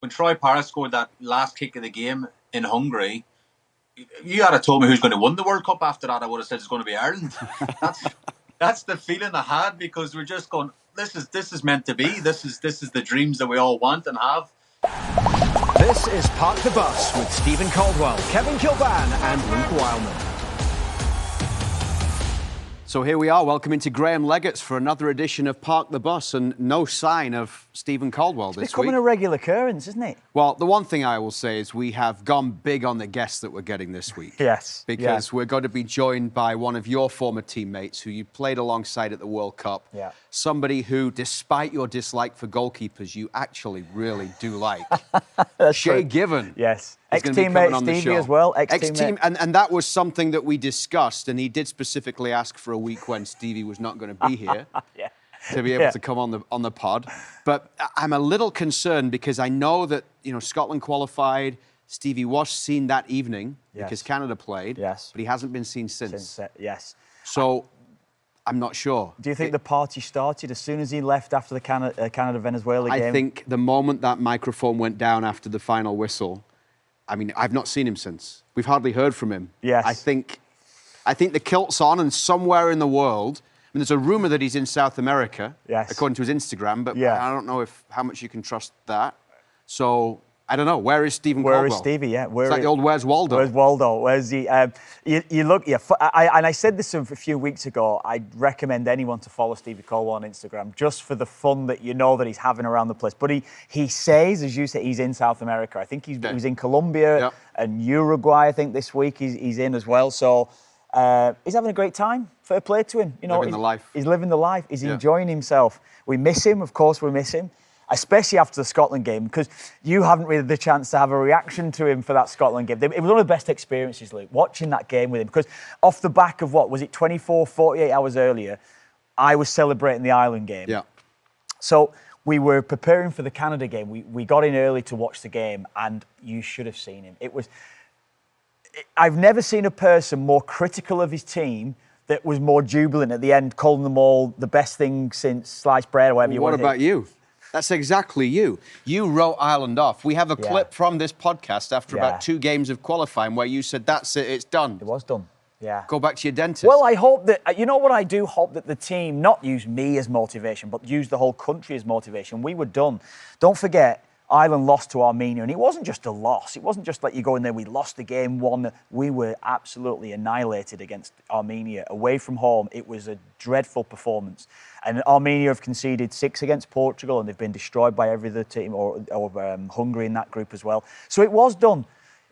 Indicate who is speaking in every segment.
Speaker 1: when Troy Parra scored that last kick of the game in Hungary, you had told me who's going to win the World Cup after that, I would have said it's going to be Ireland. That's the feeling I had, because we're just going, this is meant to be. This is the dreams that we all want and have.
Speaker 2: This is Park the Bus with Stephen Caldwell, Kevin Kilbane and Luke Wileman.
Speaker 3: So here we are, welcoming to Graham Leggett's for another edition of Park the Bus, and no sign of Stephen Caldwell this week.
Speaker 4: It's becoming a regular occurrence, isn't it?
Speaker 3: Well, the one thing I will say is we have gone big on the guests that we're getting this week.
Speaker 4: Yes.
Speaker 3: Because we're going to be joined by one of your former teammates who you played alongside at the World Cup.
Speaker 4: Yeah.
Speaker 3: Somebody who, despite your dislike for goalkeepers, you actually really do like. Shay Given.
Speaker 4: Yes. Ex-teammate Stevie as well.
Speaker 3: Ex-team, and that was something that we discussed, and he did specifically ask for a week when Stevie was not going to be here.
Speaker 4: Yeah.
Speaker 3: To be able to come on the pod. But I'm a little concerned because I know that, Scotland qualified. Stevie was seen that evening because Canada played.
Speaker 4: Yes.
Speaker 3: But he hasn't been seen since.
Speaker 4: Yes.
Speaker 3: So I'm not sure.
Speaker 4: Do you think the party started as soon as he left after the Canada-Venezuela game?
Speaker 3: I think the moment that microphone went down after the final whistle, I mean, I've not seen him since. We've hardly heard from him.
Speaker 4: Yes.
Speaker 3: I think the kilt's on, and somewhere in the world, I mean, there's a rumour that he's in South America, according to his Instagram, but I don't know how much you can trust that. So, I don't know. Where is Stephen Caldwell?
Speaker 4: Where is Stevie, yeah.
Speaker 3: It's like the old Where's Waldo?
Speaker 4: Where's Waldo? Where's he? You look, and I said this a few weeks ago, I'd recommend anyone to follow Stevie Caldwell on Instagram, just for the fun that that he's having around the place. But he says, as you say, he's in South America. I think he was in Colombia and Uruguay, I think, this week he's in as well. So he's having a great time. Fair play to him.
Speaker 3: Living the life.
Speaker 4: He's living the life. He's enjoying himself. We miss him, of course we miss him. Especially after the Scotland game, because you haven't really had the chance to have a reaction to him for that Scotland game. It was one of the best experiences, Luke, watching that game with him, because off the back of 48 hours earlier, I was celebrating the Ireland game.
Speaker 3: Yeah.
Speaker 4: So we were preparing for the Canada game. We got in early to watch the game, and you should have seen him. I've never seen a person more critical of his team that was more jubilant at the end, calling them all the best thing since sliced bread or whatever you want to
Speaker 3: What about you? That's exactly you. You wrote Ireland off. We have a clip from this podcast after about 2 games of qualifying where you said, that's it, it's done.
Speaker 4: It was done, yeah.
Speaker 3: Go back to your dentist.
Speaker 4: Well, I hope that, you know what I do hope that the team not use me as motivation, but use the whole country as motivation. We were done. Don't forget, Ireland lost to Armenia, and it wasn't just a loss. It wasn't just like you go in there, we lost the game, won. We were absolutely annihilated against Armenia. Away from home, it was a dreadful performance. And Armenia have conceded 6 against Portugal, and they've been destroyed by every other team, or Hungary in that group as well. So it was done.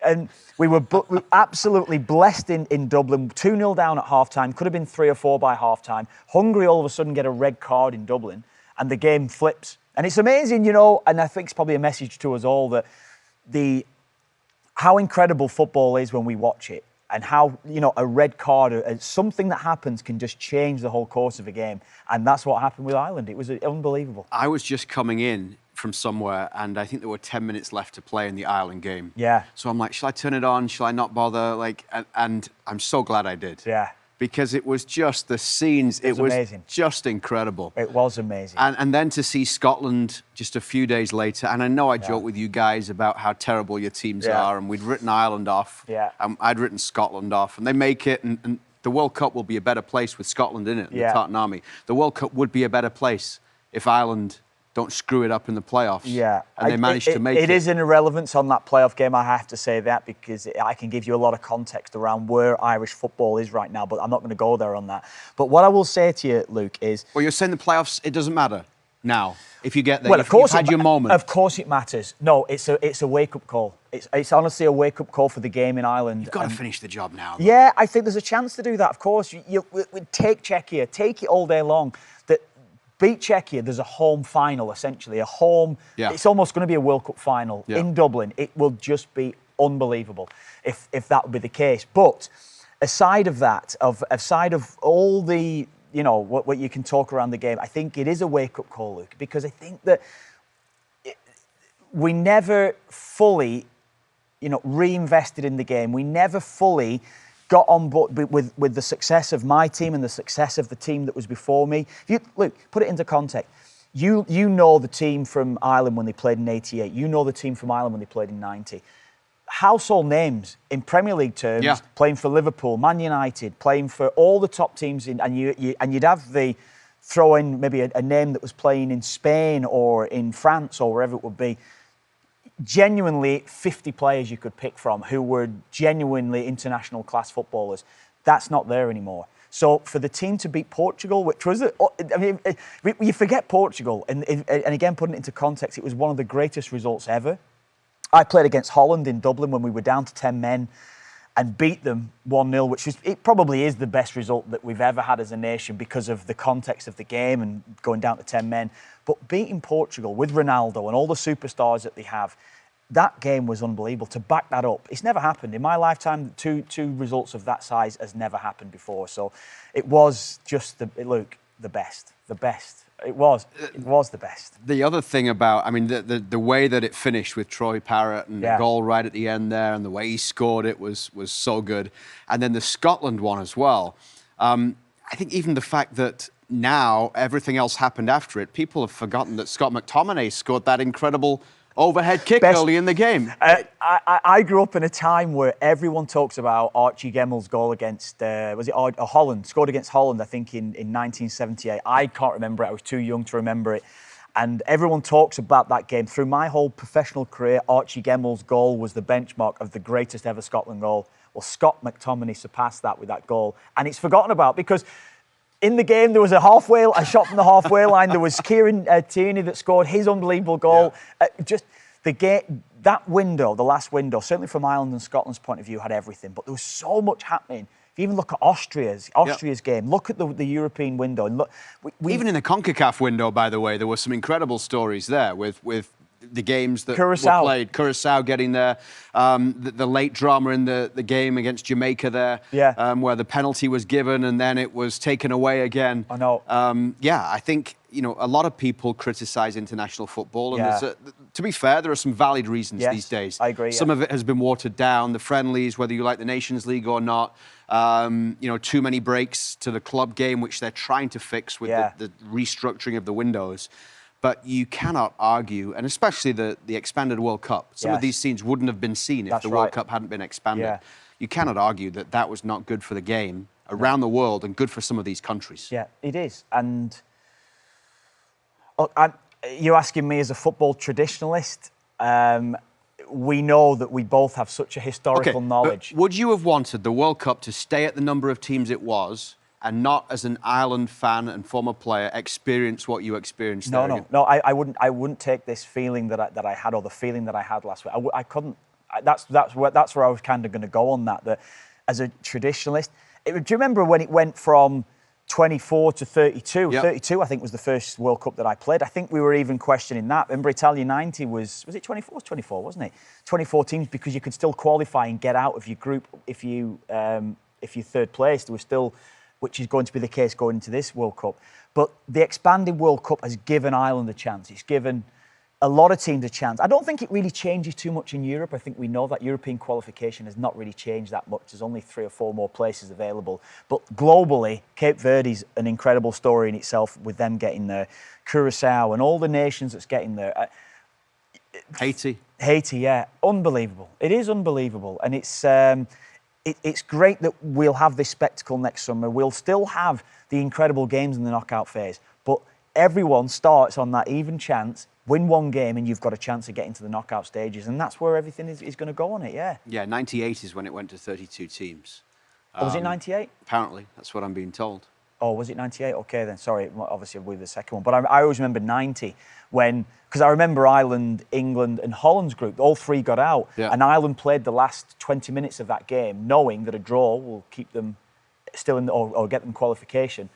Speaker 4: And we were absolutely blessed in Dublin. 2-0 down at half-time. Could have been 3 or 4 by half-time. Hungary all of a sudden get a red card in Dublin, and the game flips. And it's amazing, and I think it's probably a message to us all that how incredible football is when we watch it, and how, a red card, something that happens can just change the whole course of a game. And that's what happened with Ireland. It was unbelievable.
Speaker 3: I was just coming in from somewhere, and I think there were 10 minutes left to play in the Ireland game.
Speaker 4: Yeah.
Speaker 3: So I'm like, shall I turn it on? Shall I not bother? And I'm so glad I did.
Speaker 4: Yeah.
Speaker 3: Because it was just the scenes.
Speaker 4: It was amazing.
Speaker 3: Just incredible.
Speaker 4: It was amazing.
Speaker 3: And then to see Scotland just a few days later, and I know I joke with you guys about how terrible your teams are, and we'd written Ireland off.
Speaker 4: Yeah.
Speaker 3: I'd written Scotland off, and they make it, and the World Cup will be a better place with Scotland in it, the Tartan Army. The World Cup would be a better place if Ireland don't screw it up in the playoffs.
Speaker 4: Yeah.
Speaker 3: And they managed to make it.
Speaker 4: It is an irrelevance on that playoff game, I have to say that, because I can give you a lot of context around where Irish football is right now, but I'm not going to go there on that. But what I will say to you, Luke, is...
Speaker 3: Well, you're saying the playoffs, it doesn't matter now, if you get there.
Speaker 4: Well, of course
Speaker 3: you've had your moment.
Speaker 4: Of course it matters. No, it's a wake-up call. It's honestly a wake-up call for the game in Ireland.
Speaker 3: You've got to finish the job now, though.
Speaker 4: Yeah, I think there's a chance to do that, of course. We take Czechia, take it all day long. Beat Czechia, there's a home final, essentially. It's almost going to be a World Cup final in Dublin. It will just be unbelievable if that would be the case. But aside of that, aside of all the, what you can talk around the game, I think it is a wake-up call, Luke, because I think that we never fully, reinvested in the game. We never fully got on board with the success of my team and the success of the team that was before me. Look, put it into context. You know the team from Ireland when they played in '88. You know the team from Ireland when they played in '90. Household names in Premier League terms, playing for Liverpool, Man United, playing for all the top teams, and you'd have the throw in maybe a name that was playing in Spain or in France or wherever it would be. Genuinely 50 players you could pick from who were genuinely international class footballers. That's not there anymore. So for the team to beat Portugal, which was, you forget Portugal, and again, putting it into context, it was one of the greatest results ever. I played against Holland in Dublin when we were down to 10 men and beat them 1-0, which it probably is the best result that we've ever had as a nation because of the context of the game and going down to 10 men. But beating Portugal with Ronaldo and all the superstars that they have, that game was unbelievable. To back that up, it's never happened. In my lifetime, two results of that size has never happened before. So it was just the best. It was the best.
Speaker 3: The other thing about, I mean, the way that it finished with Troy Parrott and the goal right at the end there and the way he scored it was so good. And then the Scotland one as well. I think even the fact that now everything else happened after it, people have forgotten that Scott McTominay scored that incredible overhead kick early in the game.
Speaker 4: I grew up in a time where everyone talks about Archie Gemmel's goal against, Holland, scored against Holland, I think, in 1978. I can't remember it. I was too young to remember it. And everyone talks about that game. Through my whole professional career, Archie Gemmel's goal was the benchmark of the greatest ever Scotland goal. Well, Scott McTominay surpassed that with that goal. And it's forgotten about because in the game, there was a shot from the halfway line. There was Kieran Tierney that scored his unbelievable goal. Just the game, that window, the last window, certainly from Ireland and Scotland's point of view, had everything. But there was so much happening. If you even look at Austria's game, look at the European window. And look,
Speaker 3: even in the CONCACAF window, by the way, there were some incredible stories there with the games that were played. Curaçao getting there, the late drama in the game against Jamaica there, where the penalty was given and then it was taken away again.
Speaker 4: I know.
Speaker 3: I think a lot of people criticise international football, and to be fair, there are some valid reasons these days.
Speaker 4: I agree.
Speaker 3: Some of it has been watered down. The friendlies, whether you like the Nations League or not, too many breaks to the club game, which they're trying to fix with the restructuring of the windows. But you cannot argue, and especially the expanded World Cup, some of these scenes wouldn't have been seen if the World Cup hadn't been expanded. Yeah. You cannot argue that was not good for the game around the world and good for some of these countries.
Speaker 4: Yeah, it is. And you're asking me as a football traditionalist, we know that we both have such a historical knowledge.
Speaker 3: Would you have wanted the World Cup to stay at the number of teams it was and not, as an Ireland fan and former player, experience what you experienced?
Speaker 4: No, I wouldn't take this feeling that I had, or the feeling that I had last week. I couldn't. That's where I was kind of going to go on that. That as a traditionalist, do you remember when it went from 24 to 32? Yep. 32, I think, was the first World Cup that I played. I think we were even questioning that. Remember, Italia 90 was it 24? It was 24, wasn't it? 24 teams, because you could still qualify and get out of your group if you're third place. There was still, which is going to be the case going into this World Cup. But the expanded World Cup has given Ireland a chance. It's given a lot of teams a chance. I don't think it really changes too much in Europe. I think we know that European qualification has not really changed that much. There's only 3 or 4 more places available. But globally, Cape Verde's an incredible story in itself with them getting there. Curaçao and all the nations that's getting there.
Speaker 3: Haiti,
Speaker 4: yeah. Unbelievable. It is unbelievable. And it's great that we'll have this spectacle next summer. We'll still have the incredible games in the knockout phase. But everyone starts on that even chance. Win one game and you've got a chance of getting to the knockout stages. And that's where everything is going to go on it,
Speaker 3: Yeah, 98 is when it went to 32 teams.
Speaker 4: Was it 98?
Speaker 3: Apparently, that's what I'm being told.
Speaker 4: Oh, was it 98? Okay, then, sorry. Obviously, we'll be the second one. But I always remember 90 because I remember Ireland, England and Holland's group, all 3 got out. Yeah. And Ireland played the last 20 minutes of that game knowing that a draw will keep them still in or get them qualification.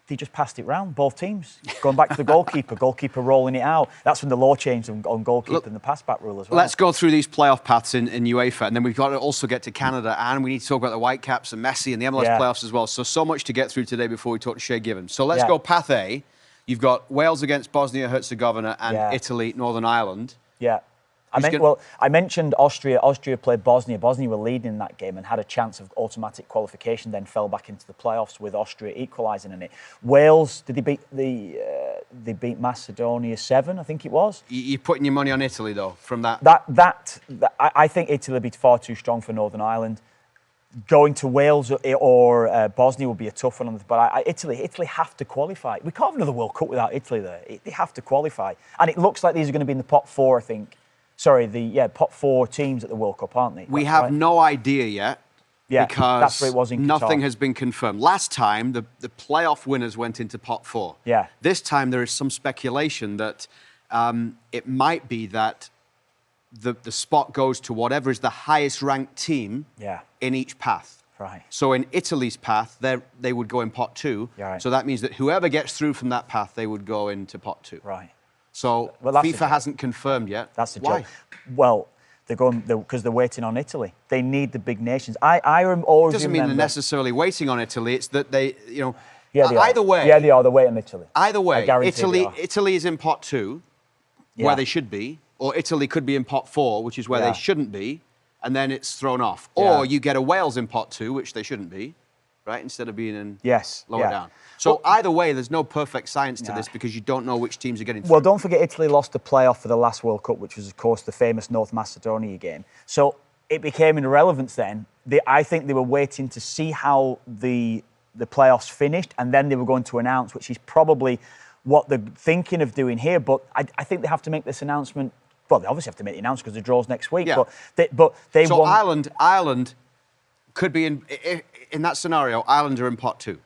Speaker 4: They just passed it round, both teams. Going back to the goalkeeper rolling it out. That's when the law changed on goalkeeper and the pass-back rule as well.
Speaker 3: Let's go through these playoff paths in UEFA, and then we've got to also get to Canada, and we need to talk about the Whitecaps and Messi and the MLS playoffs as well. So much to get through today before we talk to Shay Given. So let's go path A. You've got Wales against Bosnia-Herzegovina and Italy, Northern Ireland.
Speaker 4: Yeah. I mentioned Austria. Austria played Bosnia. Bosnia were leading in that game and had a chance of automatic qualification, then fell back into the playoffs with Austria equalising in it. Wales, did they beat Macedonia 7, I think it was?
Speaker 3: You're putting your money on Italy, though, from that?
Speaker 4: I think Italy would be far too strong for Northern Ireland. Going to Wales or Bosnia would be a tough one. But Italy have to qualify. We can't have another World Cup without Italy there. They have to qualify. And it looks like these are going to be in the pot 4, I think. Sorry, pot 4 teams at the World Cup, aren't they?
Speaker 3: We have no idea yet.
Speaker 4: Yeah,
Speaker 3: because
Speaker 4: that's where it was in Qatar.
Speaker 3: Nothing has been confirmed. Last time, the playoff winners went into pot 4.
Speaker 4: Yeah.
Speaker 3: This time, there is some speculation that it might be that the spot goes to whatever is the highest ranked team in each path.
Speaker 4: Right.
Speaker 3: So in Italy's path, they would go in pot 2.
Speaker 4: Right.
Speaker 3: So that means that whoever gets through from that path, they would go into pot 2.
Speaker 4: Right.
Speaker 3: So FIFA hasn't confirmed yet.
Speaker 4: That's the
Speaker 3: Why?
Speaker 4: job. Well, they're going because they're waiting on Italy. They need the big nations. I always
Speaker 3: doesn't mean they're necessarily waiting on Italy. It's that they,
Speaker 4: either
Speaker 3: way.
Speaker 4: Yeah, they are. They're waiting on Italy.
Speaker 3: Either way,
Speaker 4: I guarantee
Speaker 3: Italy is in pot 2, where they should be, or Italy could be in pot 4, which is where they shouldn't be, and then it's thrown off. Or you get a Wales in pot 2, which they shouldn't be, right? Instead of being in lower down. So either way, there's no perfect science to this because you don't know which teams are getting through.
Speaker 4: Well, don't forget Italy lost the playoff for the last World Cup, which was, of course, the famous North Macedonia game. So it became irrelevant then. I think they were waiting to see how the playoffs finished, and then they were going to announce, which is probably what they're thinking of doing here. But I think they have to make this announcement. Well, they obviously have to make the announcement because the draw's next week.
Speaker 3: Yeah.
Speaker 4: But they
Speaker 3: so
Speaker 4: want...
Speaker 3: Ireland could be in that scenario. Ireland are in pot 2.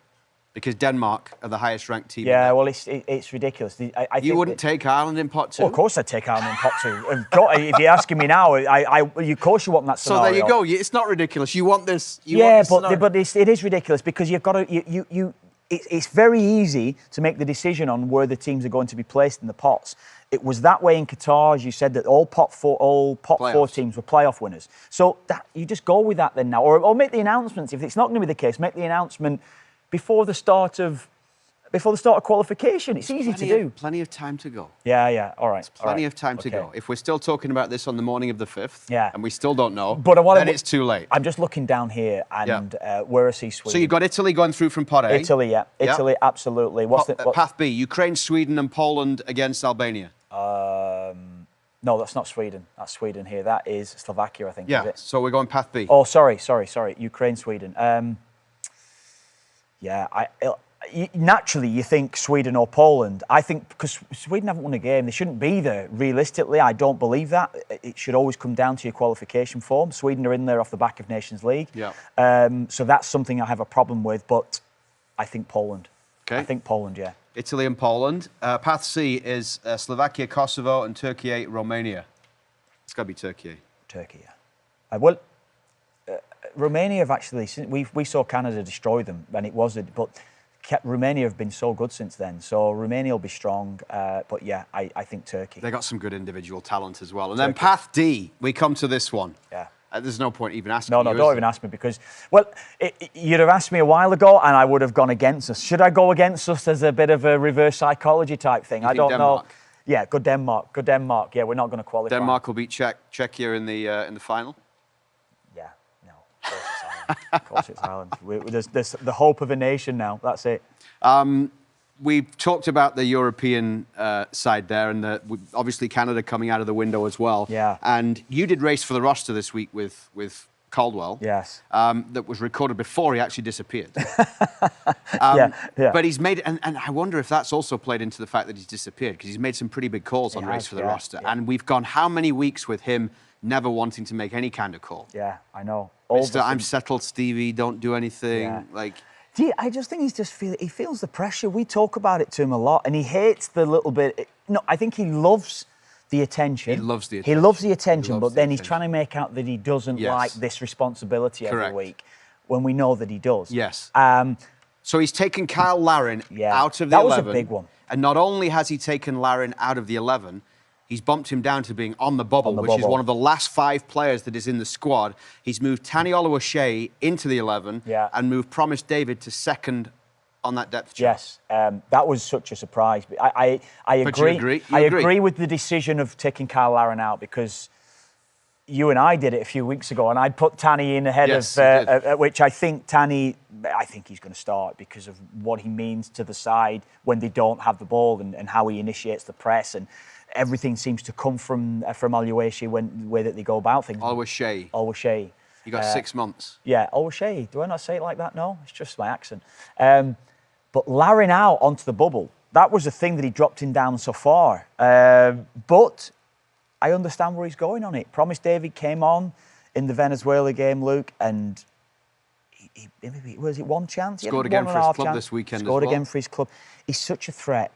Speaker 3: Because Denmark are the highest ranked team.
Speaker 4: Yeah, well, it's ridiculous.
Speaker 3: You wouldn't take Ireland in pot 2?
Speaker 4: Well, of course I'd take Ireland in pot 2. If you're asking me now, of course you want that scenario.
Speaker 3: So there you go. It's not ridiculous. You want this.
Speaker 4: But it is ridiculous because you've got to. It's very easy to make the decision on where the teams are going to be placed in the pots. It was that way in Qatar, as you said, that all pot 4 teams were playoff winners. So you just go with that then now, or make the announcements. If it's not going to be the case, make the announcement before the start of qualification. It's easy to do.
Speaker 3: Plenty of time to go.
Speaker 4: Yeah. All right.
Speaker 3: Plenty of time to go. If we're still talking about this on the morning of the 5th, and we still don't know, then it's too late.
Speaker 4: I'm just looking down here, and where I see Sweden.
Speaker 3: So you've got Italy going through from pot A.
Speaker 4: Italy, Italy, absolutely.
Speaker 3: Path B, Ukraine, Sweden, and Poland against Albania.
Speaker 4: No, that's not Sweden. That's Sweden here. That is Slovakia, I think.
Speaker 3: Yeah.
Speaker 4: Is it?
Speaker 3: So we're going Path B.
Speaker 4: Oh, sorry. Ukraine, Sweden. Naturally, you think Sweden or Poland. I think because Sweden haven't won a game, they shouldn't be there. Realistically, I don't believe that. It should always come down to your qualification form. Sweden are in there off the back of Nations League.
Speaker 3: Yeah.
Speaker 4: So that's something I have a problem with, but I think Poland.
Speaker 3: Okay.
Speaker 4: I think Poland, yeah.
Speaker 3: Italy and Poland. Path C is Slovakia, Kosovo, and Turkey, Romania. It's got to be Turkey.
Speaker 4: Turkey, yeah. Romania have actually, we saw Canada destroy them, and it was, but Romania have been so good since then. So Romania will be strong, but yeah, I think Turkey.
Speaker 3: They got some good individual talent as well. And then Path D, we come to this one.
Speaker 4: Yeah.
Speaker 3: There's no point even asking.
Speaker 4: No, don't even ask me because, you'd have asked me a while ago and I would have gone against us. Should I go against us as a bit of a reverse psychology type thing? I don't know. Yeah, good Denmark. Yeah, we're not going to qualify.
Speaker 3: Denmark will beat Czechia in the final.
Speaker 4: Yeah, no, of course it's Ireland. There's the hope of a nation now. That's it.
Speaker 3: We've talked about the European side there, and obviously Canada coming out of the window as well.
Speaker 4: Yeah.
Speaker 3: And you did Race for the Roster this week with Caldwell.
Speaker 4: Yes.
Speaker 3: That was recorded before he actually disappeared.
Speaker 4: Yeah.
Speaker 3: But he's made, and I wonder if that's also played into the fact that he's disappeared, because he's made some pretty big calls on Race for the Roster. Yeah. And we've gone how many weeks with him never wanting to make any kind of call?
Speaker 4: Yeah, I know.
Speaker 3: I'm settled, Stevie, don't do anything. Yeah.
Speaker 4: I just think he feels the pressure. We talk about it to him a lot, and he hates the little bit. No, I think he loves the attention.
Speaker 3: He loves the attention.
Speaker 4: He loves the attention, but then he's trying to make out that he doesn't like this responsibility every week, when we know that he does.
Speaker 3: Yes. So he's taken Kyle Larin out of the 11.
Speaker 4: That was a big one.
Speaker 3: And not only has he taken Larin out of the 11, he's bumped him down to being on the bubble, which is one of the last 5 players that is in the squad. He's moved Taniolo O'Shea into the 11 and moved Promise David to second on that depth chart.
Speaker 4: Yes, that was such a surprise. I agree.
Speaker 3: You
Speaker 4: agree with the decision of taking Kyle Larin out because you and I did it a few weeks ago, and I'd put Tanny in ahead of which I think Tanny. I think he's going to start because of what he means to the side when they don't have the ball and how he initiates the press, and everything seems to come from Alueshi when the way that they go about things.
Speaker 3: Always Shay.
Speaker 4: Always Shay.
Speaker 3: You got 6 months.
Speaker 4: Yeah, always Shay. Do I not say it like that? No, it's just my accent. But Larin out onto the bubble. That was the thing that he dropped him down so far. But I understand where he's going on it. Promise David came on in the Venezuela game, Luke, and he was it one chance?
Speaker 3: Scored again for his club this weekend as well.
Speaker 4: Scored again for his club. He's such a threat.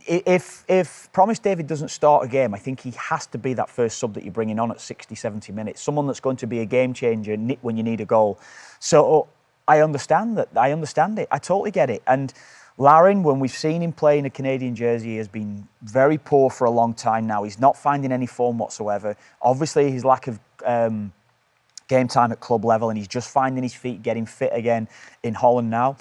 Speaker 4: If Promise David doesn't start a game, I think he has to be that first sub that you're bringing on at 60, 70 minutes. Someone that's going to be a game changer when you need a goal. So I understand that. I understand it. I totally get it. And Larin, when we've seen him play in a Canadian jersey, has been very poor for a long time now. He's not finding any form whatsoever. Obviously, his lack of game time at club level, and he's just finding his feet, getting fit again in Holland now.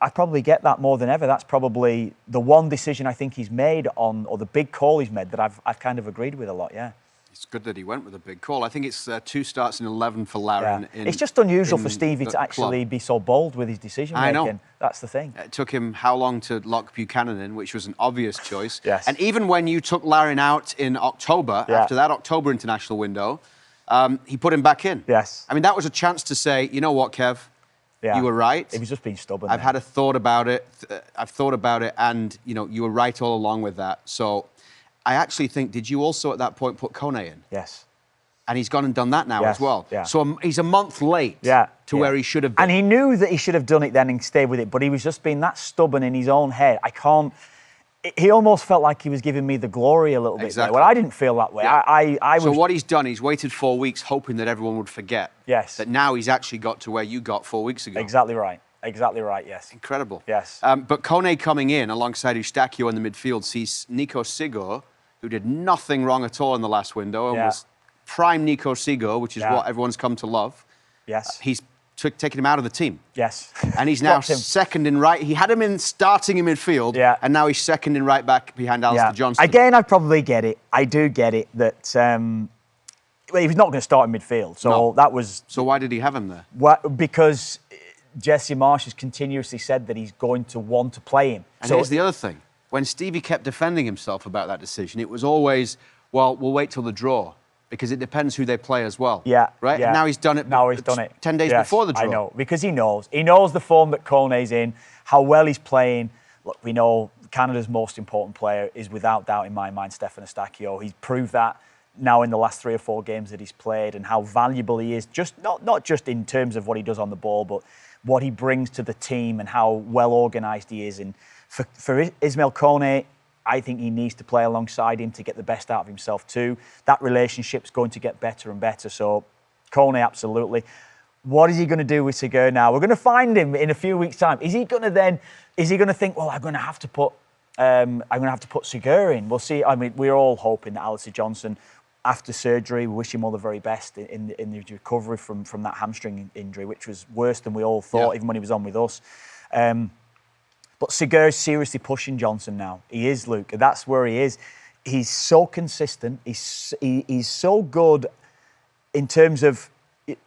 Speaker 4: I probably get that more than ever. That's probably the one decision I think he's made or the big call he's made that I've kind of agreed with a lot, yeah.
Speaker 3: It's good that he went with a big call. I think it's 2 starts in 11 for Larin.
Speaker 4: Yeah. It's just unusual for Stevie to actually be so bold with his decision-making.
Speaker 3: I know.
Speaker 4: That's the thing.
Speaker 3: It took him how long to lock Buchanan in, which was an obvious choice.
Speaker 4: Yes.
Speaker 3: And even when you took Larin out in October, after that October international window, he put him back in.
Speaker 4: Yes.
Speaker 3: I mean, that was a chance to say, you know what, Kev?
Speaker 4: Yeah.
Speaker 3: You were right.
Speaker 4: He was just being stubborn.
Speaker 3: I've had a thought about it. I've thought about it, and you were right all along with that. So, I actually think, did you also at that point put Kone in?
Speaker 4: Yes.
Speaker 3: And he's gone and done that now as well.
Speaker 4: Yeah.
Speaker 3: So he's a month late to where he should have been.
Speaker 4: And he knew that he should have done it then and stayed with it, but he was just being that stubborn in his own head. He almost felt like he was giving me the glory a little bit.
Speaker 3: Exactly.
Speaker 4: Well, I didn't feel that way.
Speaker 3: Yeah. So what he's done, he's waited 4 weeks hoping that everyone would forget.
Speaker 4: Yes.
Speaker 3: That now he's actually got to where you got 4 weeks ago.
Speaker 4: Exactly right. Exactly right, yes.
Speaker 3: Incredible.
Speaker 4: Yes.
Speaker 3: But Kone coming in alongside Eustachio in the midfield sees Nico Sigo, who did nothing wrong at all in the last window and was prime Nico Sigo, which is what everyone's come to love.
Speaker 4: Yes.
Speaker 3: He's taken him out of the team.
Speaker 4: Yes.
Speaker 3: And he's now second in right. He had him in starting in midfield, and now he's second in right back behind Alistair Johnston.
Speaker 4: Again, I probably get it. I do get it that well, he was not going to start in midfield. So that was...
Speaker 3: So why did he have him there?
Speaker 4: Well, because Jesse Marsh has continuously said that he's going to want to play him.
Speaker 3: And here's the other thing. When Stevie kept defending himself about that decision, it was always, well, we'll wait till the draw. Because it depends who they play as well.
Speaker 4: Yeah.
Speaker 3: Right?
Speaker 4: Yeah.
Speaker 3: And now he's done it.
Speaker 4: Now he's done it.
Speaker 3: 10 days before the draw.
Speaker 4: I know. Because he knows. He knows the form that Kone's in, how well he's playing. Look, we know Canada's most important player is without doubt in my mind Stefan Eustachio. He's proved that now in the last 3 or 4 games that he's played and how valuable he is. Just not just in terms of what he does on the ball, but what he brings to the team and how well organised he is. And for Ismail Kone, I think he needs to play alongside him to get the best out of himself too. That relationship's going to get better and better. So, Kone, absolutely. What is he going to do with Sigur now? We're going to find him in a few weeks' time. Is he going to think, well, I'm going to have to put Sigur in? We'll see. I mean, we're all hoping that Alistair Johnston, after surgery, we wish him all the very best in the recovery from that hamstring injury, which was worse than we all thought, even when he was on with us. But Sigur's seriously pushing Johnson now. He is, Luke. That's where he is. He's so consistent. He's so good in terms of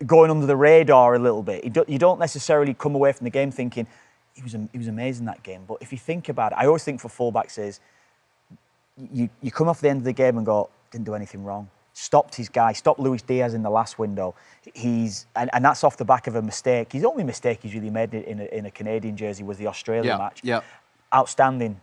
Speaker 4: going under the radar a little bit. You don't necessarily come away from the game thinking, he was amazing that game. But if you think about it, I always think for fullbacks is, you come off the end of the game and go, didn't do anything wrong. Stopped his guy, stopped Luis Diaz in the last window. And that's off the back of a mistake. His only mistake he's really made in a Canadian jersey was the Australia match.
Speaker 3: Yeah.
Speaker 4: Outstanding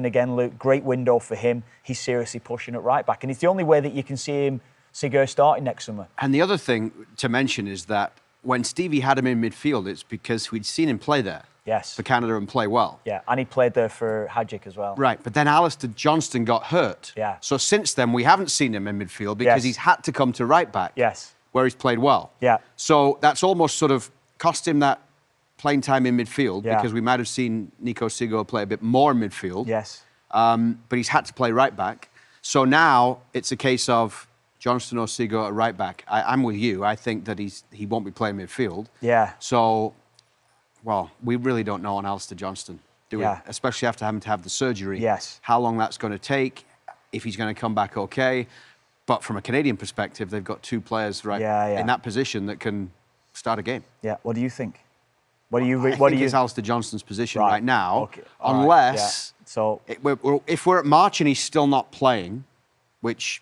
Speaker 4: again, Luke. Great window for him. He's seriously pushing at right back, and it's the only way that you can see him, Sigur, starting next summer.
Speaker 3: And the other thing to mention is that when Stevie had him in midfield, it's because we'd seen him play there.
Speaker 4: Yes.
Speaker 3: For Canada and play well.
Speaker 4: Yeah, and he played there for Hadjic as well.
Speaker 3: Right, but then Alistair Johnston got hurt.
Speaker 4: Yeah.
Speaker 3: So since then, we haven't seen him in midfield because he's had to come to right back.
Speaker 4: Yes.
Speaker 3: Where he's played well.
Speaker 4: Yeah.
Speaker 3: So that's almost sort of cost him that playing time in midfield because we might have seen Nico Sigo play a bit more in midfield.
Speaker 4: Yes.
Speaker 3: But he's had to play right back. So now it's a case of Johnston or Sigo at right back. I'm with you. I think that he won't be playing midfield.
Speaker 4: Yeah.
Speaker 3: So... Well, we really don't know on Alistair Johnston, do we? Especially after having to have the surgery.
Speaker 4: Yes.
Speaker 3: How long that's going to take, if he's going to come back okay. But from a Canadian perspective, they've got two players in that position that can start a game.
Speaker 4: Yeah. What do you think? What do you?
Speaker 3: I think it's Alistair Johnston's position right now,
Speaker 4: Okay.
Speaker 3: unless
Speaker 4: so
Speaker 3: if we're at March and he's still not playing, which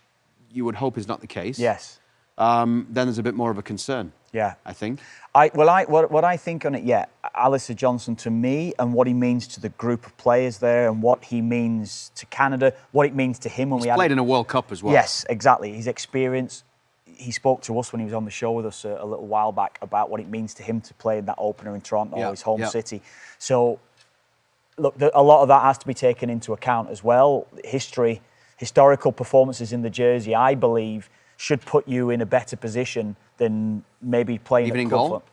Speaker 3: you would hope is not the case.
Speaker 4: Yes.
Speaker 3: Then there's a bit more of a concern.
Speaker 4: Yeah.
Speaker 3: I think.
Speaker 4: What I think on it, Alistair Johnston to me and what he means to the group of players there and what he means to Canada, what it means to him when
Speaker 3: He's played in a World Cup as well.
Speaker 4: Yes, exactly. His experience. He spoke to us when he was on the show with us a little while back about what it means to him to play in that opener in Toronto, his home city. So, look, a lot of that has to be taken into account as well. Historical performances in the jersey, I believe, should put you in a better position than maybe playing
Speaker 3: even
Speaker 4: at
Speaker 3: in
Speaker 4: club
Speaker 3: goal.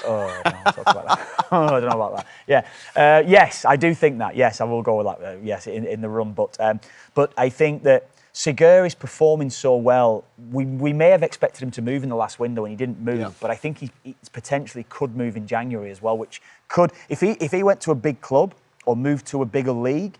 Speaker 4: Oh, I don't know, talk about that. I don't know about that. Yeah, yes, I do think that. Yes, I will go with that. Yes, in the run, but I think that Segur is performing so well. We may have expected him to move in the last window and he didn't move, but I think he potentially could move in January as well, which could, if he went to a big club or moved to a bigger league,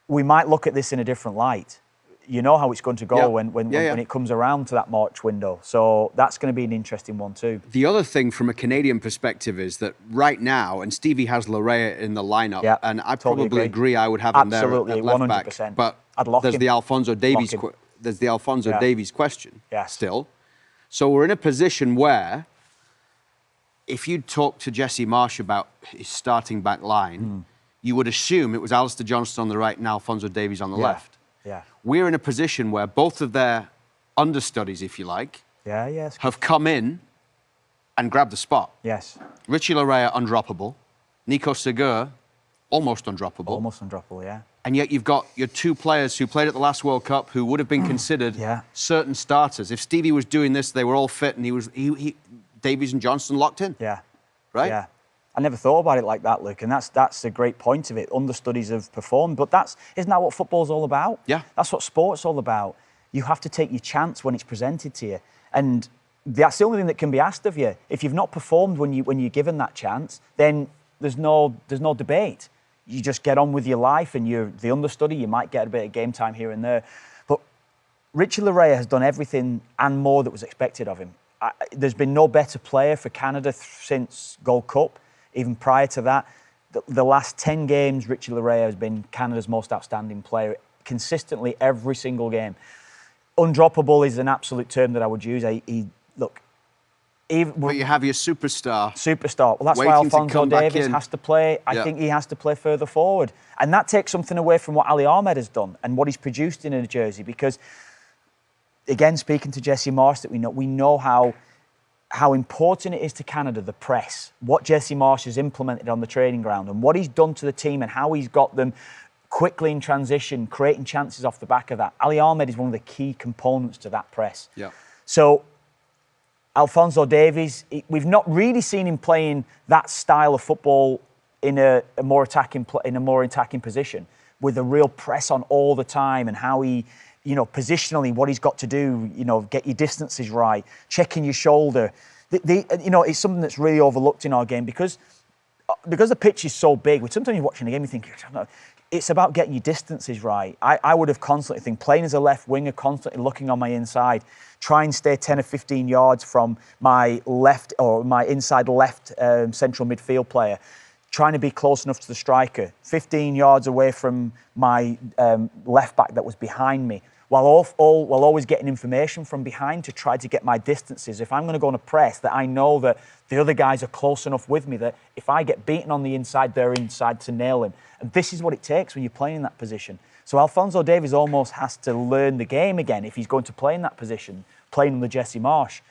Speaker 4: we might look at this in a different light. You know how it's going to go when it comes around to that March window. So that's going to be an interesting one too.
Speaker 3: The other thing from a Canadian perspective is that right now, and Stevie has Larea in the lineup, and I probably agree I would have him there at left 100%. Back. But
Speaker 4: I'd lock
Speaker 3: there's
Speaker 4: him.
Speaker 3: the Alphonso Davies. There's the Alphonso Davies question still. So we're in a position where, if you talk to Jesse Marsh about his starting back line, you would assume it was Alistair Johnston on the right and Alphonso Davies on the left.
Speaker 4: Yeah.
Speaker 3: We're in a position where both of their understudies, if you like, have come in and grabbed the spot.
Speaker 4: Yes.
Speaker 3: Richie Larea, undroppable. Nico Segur, almost undroppable.
Speaker 4: Almost undroppable, yeah.
Speaker 3: And yet you've got your two players who played at the last World Cup who would have been considered certain starters. If Stevie was doing this, they were all fit and he Davies and Johnston locked in.
Speaker 4: Yeah.
Speaker 3: Right?
Speaker 4: Yeah. I never thought about it like that, Luke, and that's a great point of it. Understudies have performed, but isn't that what football's all about?
Speaker 3: Yeah.
Speaker 4: That's what sport's all about. You have to take your chance when it's presented to you, and that's the only thing that can be asked of you. If you've not performed when you're given that chance, then there's no debate. You just get on with your life, and you're the understudy. You might get a bit of game time here and there, but Richie Larea has done everything and more that was expected of him. There's been no better player for Canada since Gold Cup. Even prior to that, the last 10 games, Richie Larea has been Canada's most outstanding player consistently every single game. Undroppable is an absolute term that I would use. But
Speaker 3: you have your superstar.
Speaker 4: Well, that's why Alphonso Davies has to play. I think he has to play further forward. And that takes something away from what Ali Ahmed has done and what he's produced in a jersey. Because, again, speaking to Jesse Marsh, that we know how important it is to Canada, the press, what Jesse Marsh has implemented on the training ground and what he's done to the team and how he's got them quickly in transition, creating chances off the back of that. Ali Ahmed is one of the key components to that press. Yeah. So, Alphonso Davies, we've not really seen him playing that style of football in a more attacking position with a real press on all the time and how he, positionally, what he's got to do, get your distances right, checking your shoulder. It's something that's really overlooked in our game because the pitch is so big. Sometimes you're watching the game, you think, it's about getting your distances right. I would have constantly think, playing as a left winger, constantly looking on my inside, try and stay 10 or 15 yards from my left or my inside left central midfield player, trying to be close enough to the striker, 15 yards away from my left back that was behind me, while always getting information from behind to try to get my distances. If I'm going to go on a press, that I know that the other guys are close enough with me that if I get beaten on the inside, they're inside to nail him. And this is what it takes when you're playing in that position. So Alphonso Davies almost has to learn the game again if he's going to play in that position, playing under Jesse Marsh.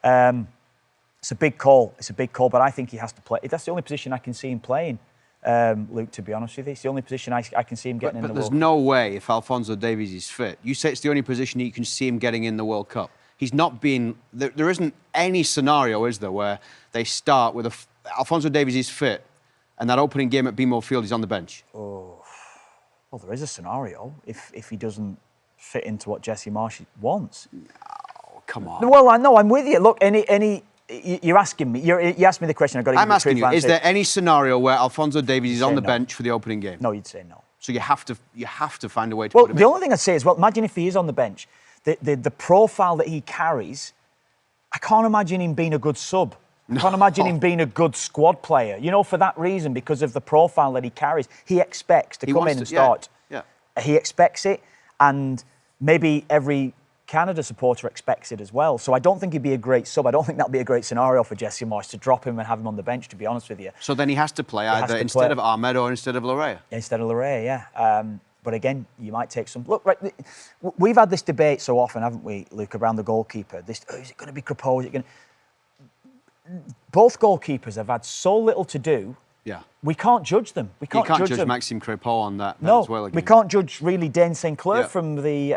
Speaker 4: It's a big call. But I think he has to play. That's the only position I can see him playing, Luke, to be honest with you. It's the only position I can see him getting in the World Cup.
Speaker 3: But there's no way, if Alphonso Davies is fit, you say it's the only position that you can see him getting in the World Cup. He's not been... There isn't any scenario, is there, where they start with Alphonso Davies is fit and that opening game at BMO Field, he's on the bench?
Speaker 4: Oh, well, there is a scenario if he doesn't fit into what Jesse Marsh wants.
Speaker 3: No, come on.
Speaker 4: Well, I know, I'm with you. Look, you're asking me. You asked me the question.
Speaker 3: I'm asking you. Is there any scenario where Alphonso Davies is on the bench for the opening game?
Speaker 4: No, you'd say no.
Speaker 3: So you have to find a way to put him in.
Speaker 4: The only thing I'd say is, imagine if he is on the bench. the profile that he carries, I can't imagine him being a good sub. I can't imagine him being a good squad player. You know, for that reason, because of the profile that he carries, he expects to come in and start.
Speaker 3: Yeah.
Speaker 4: He expects it, and maybe every Canada supporter expects it as well. So I don't think he'd be a great sub. I don't think that'd be a great scenario for Jesse Marsch to drop him and have him on the bench, to be honest with you.
Speaker 3: So then he has to play either instead of Ahmed or instead of Larea.
Speaker 4: Instead of Larea, yeah. But again, you might take some... Look, right, we've had this debate so often, haven't we, Luke, around the goalkeeper. Is it going to be Crepeau? Is it going to... Both goalkeepers have had so little to do.
Speaker 3: Yeah.
Speaker 4: We can't judge them. We can't
Speaker 3: judge
Speaker 4: them.
Speaker 3: Maxime Crepeau on that
Speaker 4: no,
Speaker 3: as well. Again.
Speaker 4: We can't judge really Dane St. Clair from the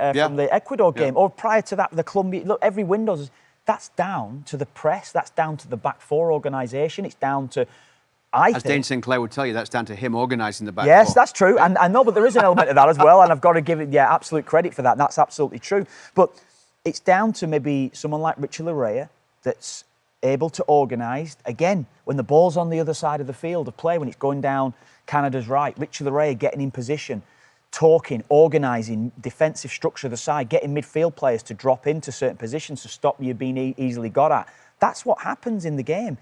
Speaker 4: Ecuador game. Or prior to that, the Colombia... Look, every Windows... That's down to the press. That's down to the back four organisation. It's down to... As
Speaker 3: Dane St. Clair would tell you, that's down to him organising the back
Speaker 4: Yes,
Speaker 3: four.
Speaker 4: That's true. And I know, but there is an element of that as well. And I've got to give it, absolute credit for that. And that's absolutely true. But it's down to maybe someone like Richard Larea that's able to organise. Again, when the ball's on the other side of the field of play, when it's going down Canada's right, Richard Larea getting in position, talking, organising, defensive structure of the side, getting midfield players to drop into certain positions to stop you being easily got at. That's what happens in the game.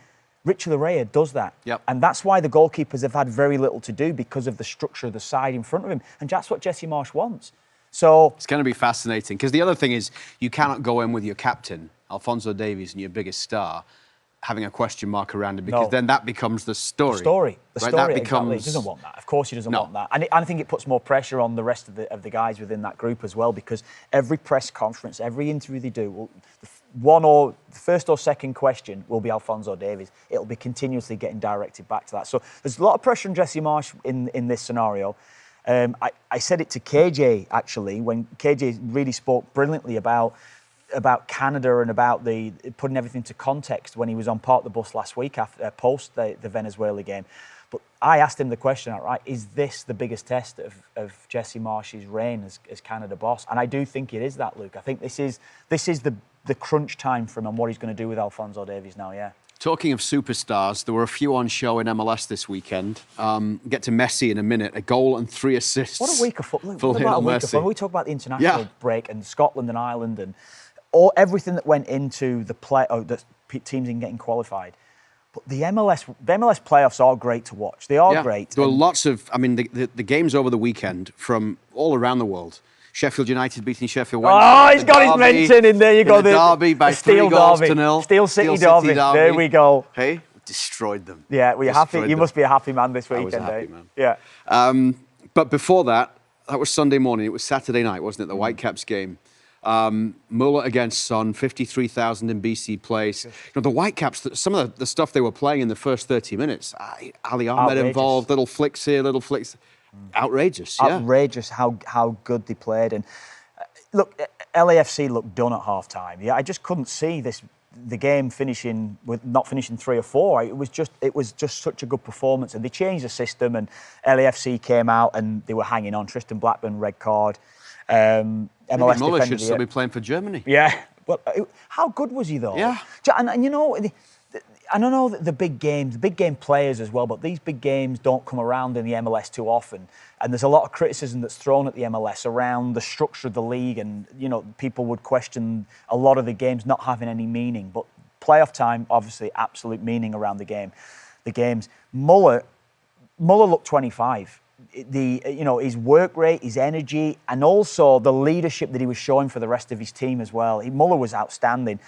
Speaker 4: Richard Larea does that. And that's why the goalkeepers have had very little to do, because of the structure of the side in front of him. And that's what Jesse Marsch wants. So
Speaker 3: it's going to be fascinating, because the other thing is you cannot go in with your captain, Alphonso Davies, and your biggest star, having a question mark around him, because then that becomes the story.
Speaker 4: The story, that becomes... Exactly. He doesn't want that. Of course he doesn't want that. And I think it puts more pressure on the rest of the guys within that group as well, because every press conference, every interview they do, the first or second question will be Alphonso Davies. It'll be continuously getting directed back to that. So there's a lot of pressure on Jesse Marsch in this scenario. I said it to KJ, actually, when KJ really spoke brilliantly about Canada and about the putting everything to context when he was on Park the Bus last week after post the Venezuela game. But I asked him the question outright: is this the biggest test of Jesse Marsch's reign as Canada boss? And I do think it is that, Luke. I think this is the crunch time for him and what he's going to do with Alphonso Davies now. Yeah.
Speaker 3: Talking of superstars, there were a few on show in MLS this weekend. Get to Messi in a minute. A goal and 3 assists.
Speaker 4: What a week of football! What about a week of football? We talk about the international break and Scotland and Ireland and everything that went into the teams in getting qualified. But the MLS playoffs are great to watch. They are great.
Speaker 3: There were lots of... I mean, the games over the weekend from all around the world. Sheffield United beating Sheffield Wednesday.
Speaker 4: Oh, he's got his mention in there. You go.
Speaker 3: The derby by 3 goals to 0.
Speaker 4: Steel City derby. There we go.
Speaker 3: Hey, destroyed them.
Speaker 4: Yeah, were you happy? You must be a happy man this weekend,
Speaker 3: I was a happy man.
Speaker 4: Yeah.
Speaker 3: But before that was Sunday morning. It was Saturday night, wasn't it? The Whitecaps game. Muller against Son, 53,000 in BC Place. You know, the Whitecaps, some of the stuff they were playing in the first 30 minutes, Ali Ahmed involved, little flicks here, little flicks. Outrageous, yeah.
Speaker 4: Outrageous how good they played. And look, LAFC looked done at half-time. Yeah, I just couldn't see the game not finishing 3 or 4. It was just such a good performance. And they changed the system, and LAFC came out and they were hanging on. Tristan Blackburn, red card.
Speaker 3: MLS Muller should still be playing for Germany.
Speaker 4: Yeah. Well, how good was he, though?
Speaker 3: Yeah.
Speaker 4: And you know... I don't know the big game players as well, but these big games don't come around in the MLS too often. And there's a lot of criticism that's thrown at the MLS around the structure of the league, and people would question a lot of the games not having any meaning. But playoff time, obviously, absolute meaning around the games. Muller looked 25. His work rate, his energy, and also the leadership that he was showing for the rest of his team as well. Muller was outstanding.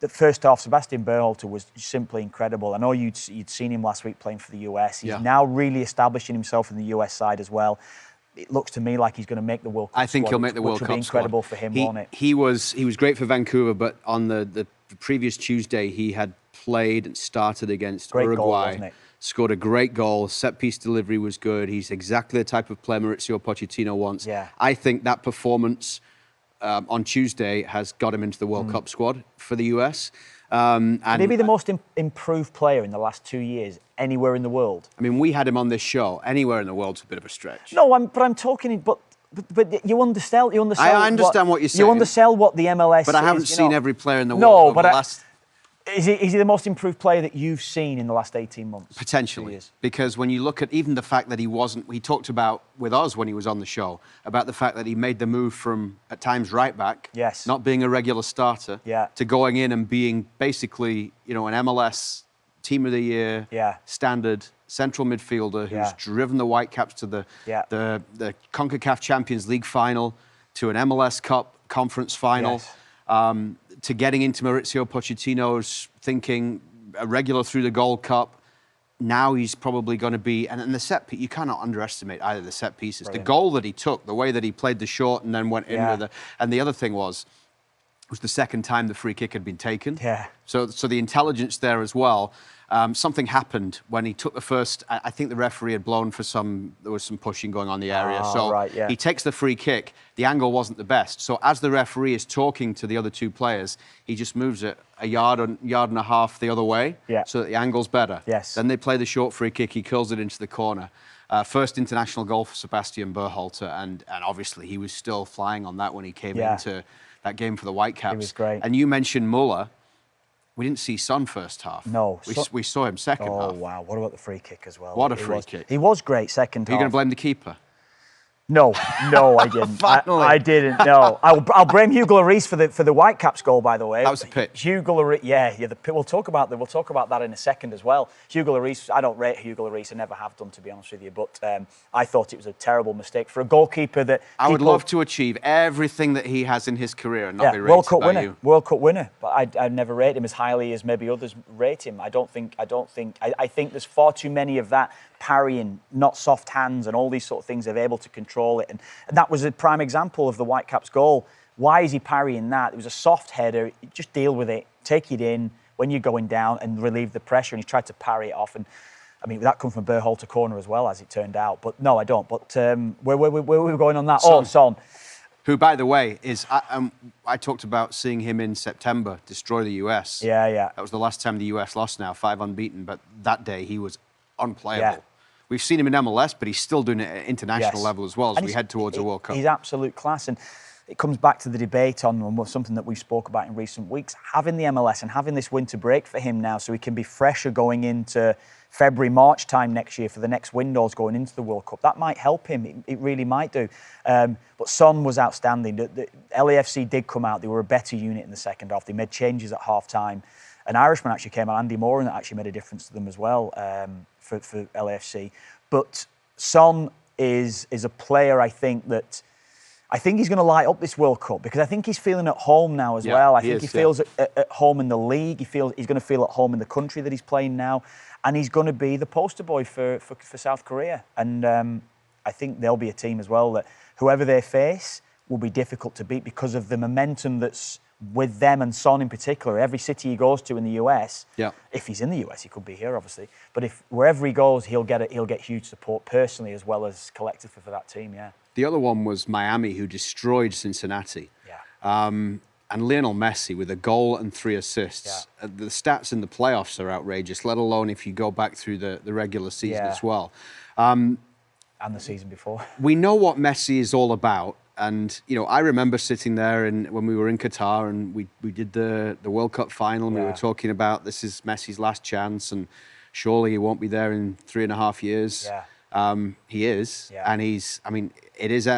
Speaker 4: The first half, Sebastian Berhalter was simply incredible. I know you'd seen him last week playing for the US. He's now really establishing himself in the US side as well. It looks to me like he's going to make the World Cup.
Speaker 3: I think he'll make the World Cup.
Speaker 4: Which would be incredible for him, won't it?
Speaker 3: He was great for Vancouver, but on the previous Tuesday, he had played and started against Uruguay.
Speaker 4: Goal, wasn't it?
Speaker 3: Scored a great goal. Set-piece delivery was good. He's exactly the type of player Mauricio Pochettino wants.
Speaker 4: Yeah.
Speaker 3: I think that performance on Tuesday has got him into the World Cup squad for the US.
Speaker 4: And could he be the most improved player in the last 2 years anywhere in the world?
Speaker 3: I mean, we had him on this show. Anywhere in the world's a bit of a stretch.
Speaker 4: No, I'm talking... But you undersell.
Speaker 3: I understand what you're saying.
Speaker 4: You undersell what the MLS.
Speaker 3: But I haven't seen every player in the world.
Speaker 4: No, but Is he the most improved player that you've seen in the last 18 months?
Speaker 3: Potentially. Because when you look at even the fact that he talked about with us when he was on the show, about the fact that he made the move from, at times, right back,
Speaker 4: yes,
Speaker 3: not being a regular starter, to going in and being basically, an MLS Team of the Year, standard central midfielder who's driven the Whitecaps to the CONCACAF Champions League final, to an MLS Cup conference final. To getting into Mauricio Pochettino's thinking, a regular through the Gold Cup. Now he's probably going to be, and the set piece, you cannot underestimate either the set pieces. Brilliant. The goal that he took, the way that he played the short and then went in with and the other thing was the second time the free kick had been taken. So the intelligence there as well. Something happened when he took the first. I think the referee had blown for there was some pushing going on in the area. He takes the free kick. The angle wasn't the best. So as the referee is talking to the other two players, he just moves it a yard and a half the other way, so that the angle's better. Then they play the short free kick. He curls it into the corner. First international goal for Sebastian Berhalter, and obviously he was still flying on that when he came into that game for the Whitecaps. He was great. And you mentioned Muller. We didn't see Son first half. No. We saw him second half.
Speaker 4: Oh, wow. What about the free kick as well?
Speaker 3: What a free kick.
Speaker 4: He was great second half.
Speaker 3: Are you going to blame the keeper?
Speaker 4: No, I didn't. I didn't. No, I'll blame Hugo Lloris for the Whitecaps goal. By the way,
Speaker 3: that was a pitch.
Speaker 4: Hugo Lloris, we'll talk about that in a second as well. Hugo Lloris, I don't rate Hugo Lloris. I never have done, to be honest with you. But I thought it was a terrible mistake for a goalkeeper that
Speaker 3: I would love to achieve everything that he has in his career and not be rated
Speaker 4: World Cup
Speaker 3: by
Speaker 4: winner,
Speaker 3: you.
Speaker 4: World Cup winner. But I never rate him as highly as maybe others rate him. I think there's far too many of that parrying, not soft hands, and all these sort of things. They're able to control it, and that was a prime example of the Whitecaps goal. Why is he parrying that? It was a soft header. Just deal with it, take it in when you're going down, and relieve the pressure. And he tried to parry it off, and I mean that come from Berhalter corner as well, as it turned out. But no, I don't. But where were we going on that? Son.
Speaker 3: Who, by the way, is I talked about seeing him in September destroy the US. That was the last time the US lost. Now 5 unbeaten, but that day he was unplayable. We've seen him in MLS, but he's still doing it at international level as well as we head towards a World Cup.
Speaker 4: He's absolute class. And it comes back to the debate on something that we spoke about in recent weeks, having the MLS and having this winter break for him now so he can be fresher going into February, March time next year for the next windows going into the World Cup. That might help him. It really might do. But Son was outstanding. The LAFC did come out. They were a better unit in the second half. They made changes at half-time. An Irishman actually came out, Andy Moore, and that actually made a difference to them as well for LAFC. But Son is a player, I think he's going to light up this World Cup because I think he's feeling at home now as well. I think he feels at home in the league. He's going to feel at home in the country that he's playing now. And he's going to be the poster boy for South Korea. And I think there'll be a team as well that whoever they face will be difficult to beat because of the momentum that's with them and Son in particular. Every city he goes to in the US, if he's in the US, he could be here obviously, but if wherever he goes, he'll get huge support personally as well as collectively for that team.
Speaker 3: The other one was Miami, who destroyed Cincinnati. And Lionel Messi with a goal and 3 assists. The stats in the playoffs are outrageous, let alone if you go back through the regular season as well.
Speaker 4: And the season before.
Speaker 3: We know what Messi is all about. And, I remember sitting there when we were in Qatar and we did the World Cup final and we were talking about this is Messi's last chance and surely he won't be there in 3.5 years. He is. And it is